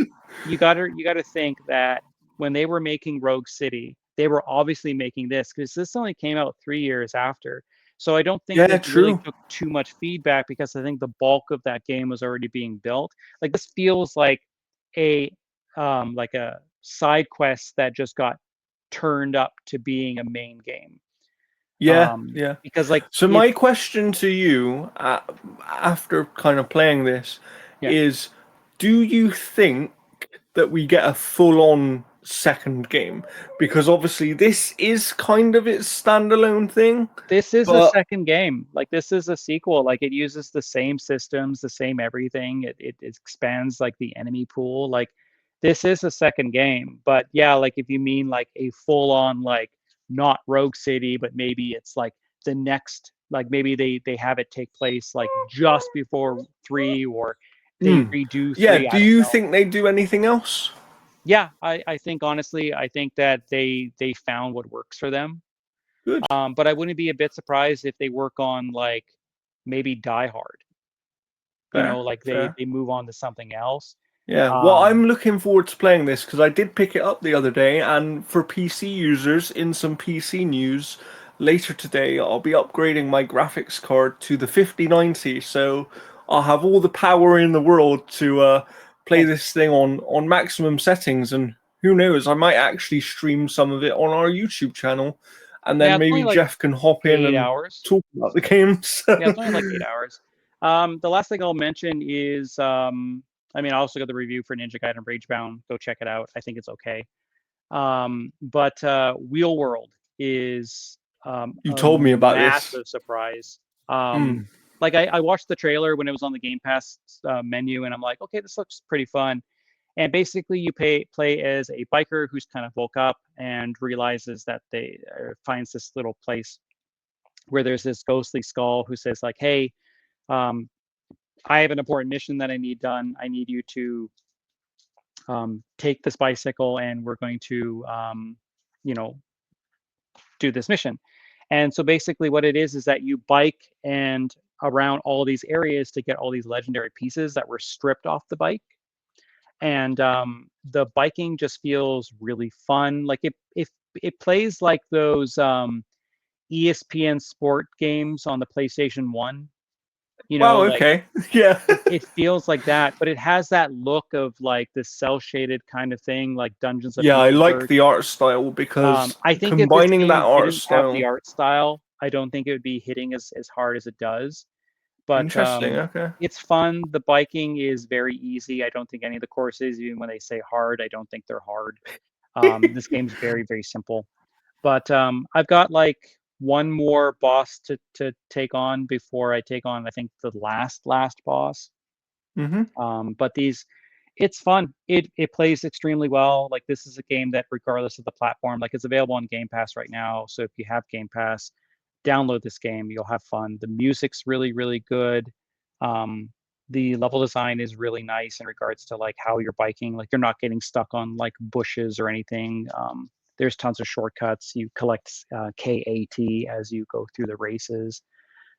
you gotta think that when they were making Rogue City, they were obviously making this, because this only came out 3 years after. So I don't think Yeah, they really true. took too much feedback, because I think the bulk of that game was already being built. Like this feels a like a side quest that just got turned up to being a main game. Yeah, yeah. Because like So my it's question to you, after kind of playing this, yeah. is: do you think that we get a full-on second game? Because obviously this is kind of its standalone thing, This is a but second game. Like this is a sequel. Like it uses the same systems, the same everything. It expands like the enemy pool. Like this is a second game. But yeah, like if you mean like a full on like not Rogue City, but maybe it's like the next, like maybe they have it take place like just before three, or they hmm. redo Yeah. three. Do I don't you know. think they do anything else? Yeah, I think honestly, I think that they found what works for them. Good. But I wouldn't be a bit surprised if they work on like maybe Die Hard. Fair. Like they Fair. they move on to something else. Yeah, well, Um, I'm looking forward to playing this because I did pick it up the other day, and for PC users, in some PC news, later today I'll be upgrading my graphics card to the 5090, so I'll have all the power in the world to play nice. this thing on maximum settings, and who knows, I might actually stream some of it on our YouTube channel, and Yeah, then it's only maybe like Jeff can hop in eight and hours. talk about the games. Yeah, it's only like 8 hours. The last thing I'll mention is I mean I also got the review for Ninja Gaiden Ragebound. Go check it out. I think it's okay. But Wheel World is You a told me about this. massive surprise. Um, Mm. like I watched the trailer when it was on the Game Pass menu, and I'm like, okay, this looks pretty fun. And basically, you play as a biker who's kind of woke up and realizes that they finds this little place where there's this ghostly skull who says like, hey, um, I have an important mission that I need done. I need you to take this bicycle, and we're going to do this mission. And so basically what it is that you bike and around all these areas to get all these legendary pieces that were stripped off the bike. And the biking just feels really fun. Like it plays like those ESPN sport games on the PlayStation 1. Wow, Like okay. Yeah. it feels like that, but it has that look of like the cell shaded kind of thing, like Dungeons of Yeah, I like Peterburg. the art style because I think if this combining that game art didn't have the style. art style, I don't think it would be hitting as hard as it does. But Interesting, okay. it's fun. The biking is very easy. I don't think any of the courses, even when they say hard, I don't think they're hard. This game's very, very simple. But I've got like one more boss to take on before I take on, I think, the last boss. But it's fun. It plays extremely well. Like this is a game that, regardless of the platform, like it's available on Game Pass right now. So if you have Game Pass, download this game. You'll have fun. The music's really, really good. The level design is really nice in regards to like how you're biking. Like you're not getting stuck on like bushes or anything. There's tons of shortcuts. You collect KAT as you go through the races.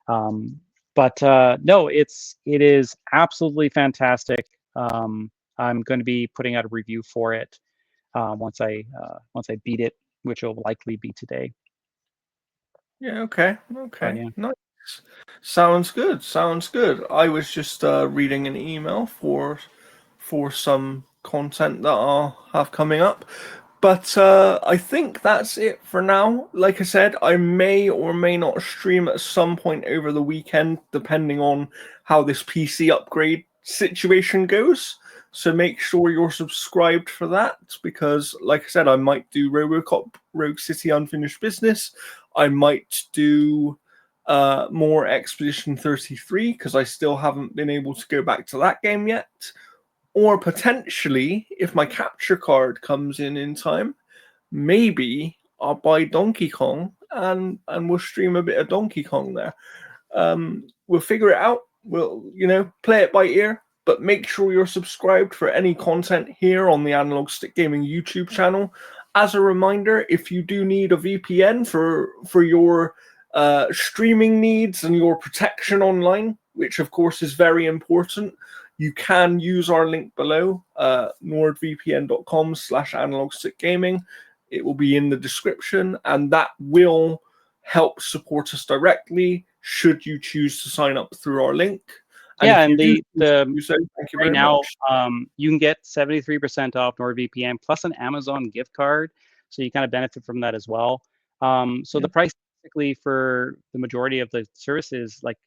But no, it is absolutely fantastic. I'm going to be putting out a review for it once I beat it, which will likely be today. Yeah, okay. But yeah. Nice. Sounds good. Sounds good. I was just reading an email for some content that I'll have coming up. But I think that's it for now. Like I said, I may or may not stream at some point over the weekend, depending on how this PC upgrade situation goes. So make sure you're subscribed for that, because, like I said, I might do Robocop Rogue City Unfinished Business. I might do more Expedition 33, because I still haven't been able to go back to that game yet. Or potentially, if my capture card comes in time, maybe I'll buy Donkey Kong and we'll stream a bit of Donkey Kong there. We'll figure it out. We'll, play it by ear, but make sure you're subscribed for any content here on the Analog Stick Gaming YouTube channel. As a reminder, if you do need a VPN for your streaming needs and your protection online, which of course is very important, you can use our link below, nordvpn.com/analogstickgaming. It will be in the description, and that will help support us directly should you choose to sign up through our link. And yeah, and thank you very much. You can get 73% off NordVPN plus an Amazon gift card, so you kind of benefit from that as well. So the price basically for the majority of the services, like,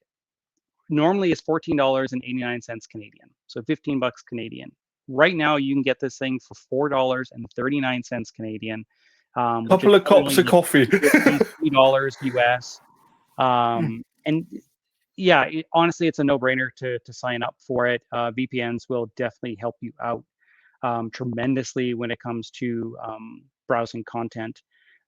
normally is $14.89 Canadian, so $15 Canadian. Right now, you can get this thing for $4.39 Canadian. Couple of cups of coffee. $3 US. And yeah, honestly, it's a no-brainer to sign up for it. VPNs will definitely help you out tremendously when it comes to browsing content.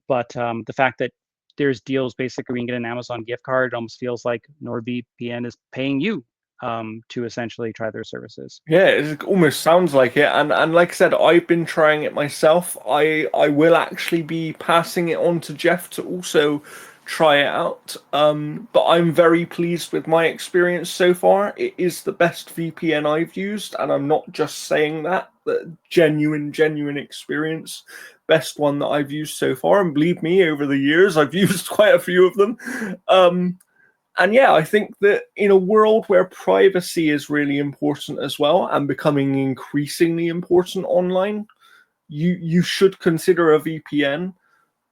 But the fact that there's deals, basically, we can get an Amazon gift card. It almost feels like NordVPN is paying you to essentially try their services. Yeah, it almost sounds like it. And like I said, I've been trying it myself. I will actually be passing it on to Jeff to also try it out. But I'm very pleased with my experience so far. It is the best VPN I've used, and I'm not just saying that. The genuine experience. Best one that I've used so far, and believe me, over the years I've used quite a few of them. And yeah, I think that in a world where privacy is really important as well, and becoming increasingly important online, you should consider a VPN,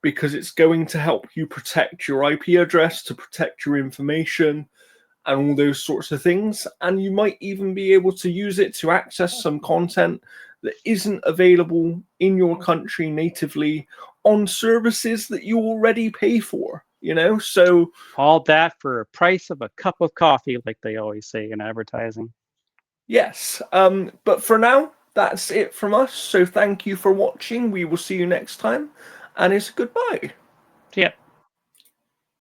because it's going to help you protect your IP address, to protect your information, and all those sorts of things. And you might even be able to use it to access some content that isn't available in your country natively on services that you already pay for, So all that for a price of a cup of coffee, like they always say in advertising. Yes. But for now, that's it from us. So thank you for watching. We will see you next time, and it's goodbye. See ya.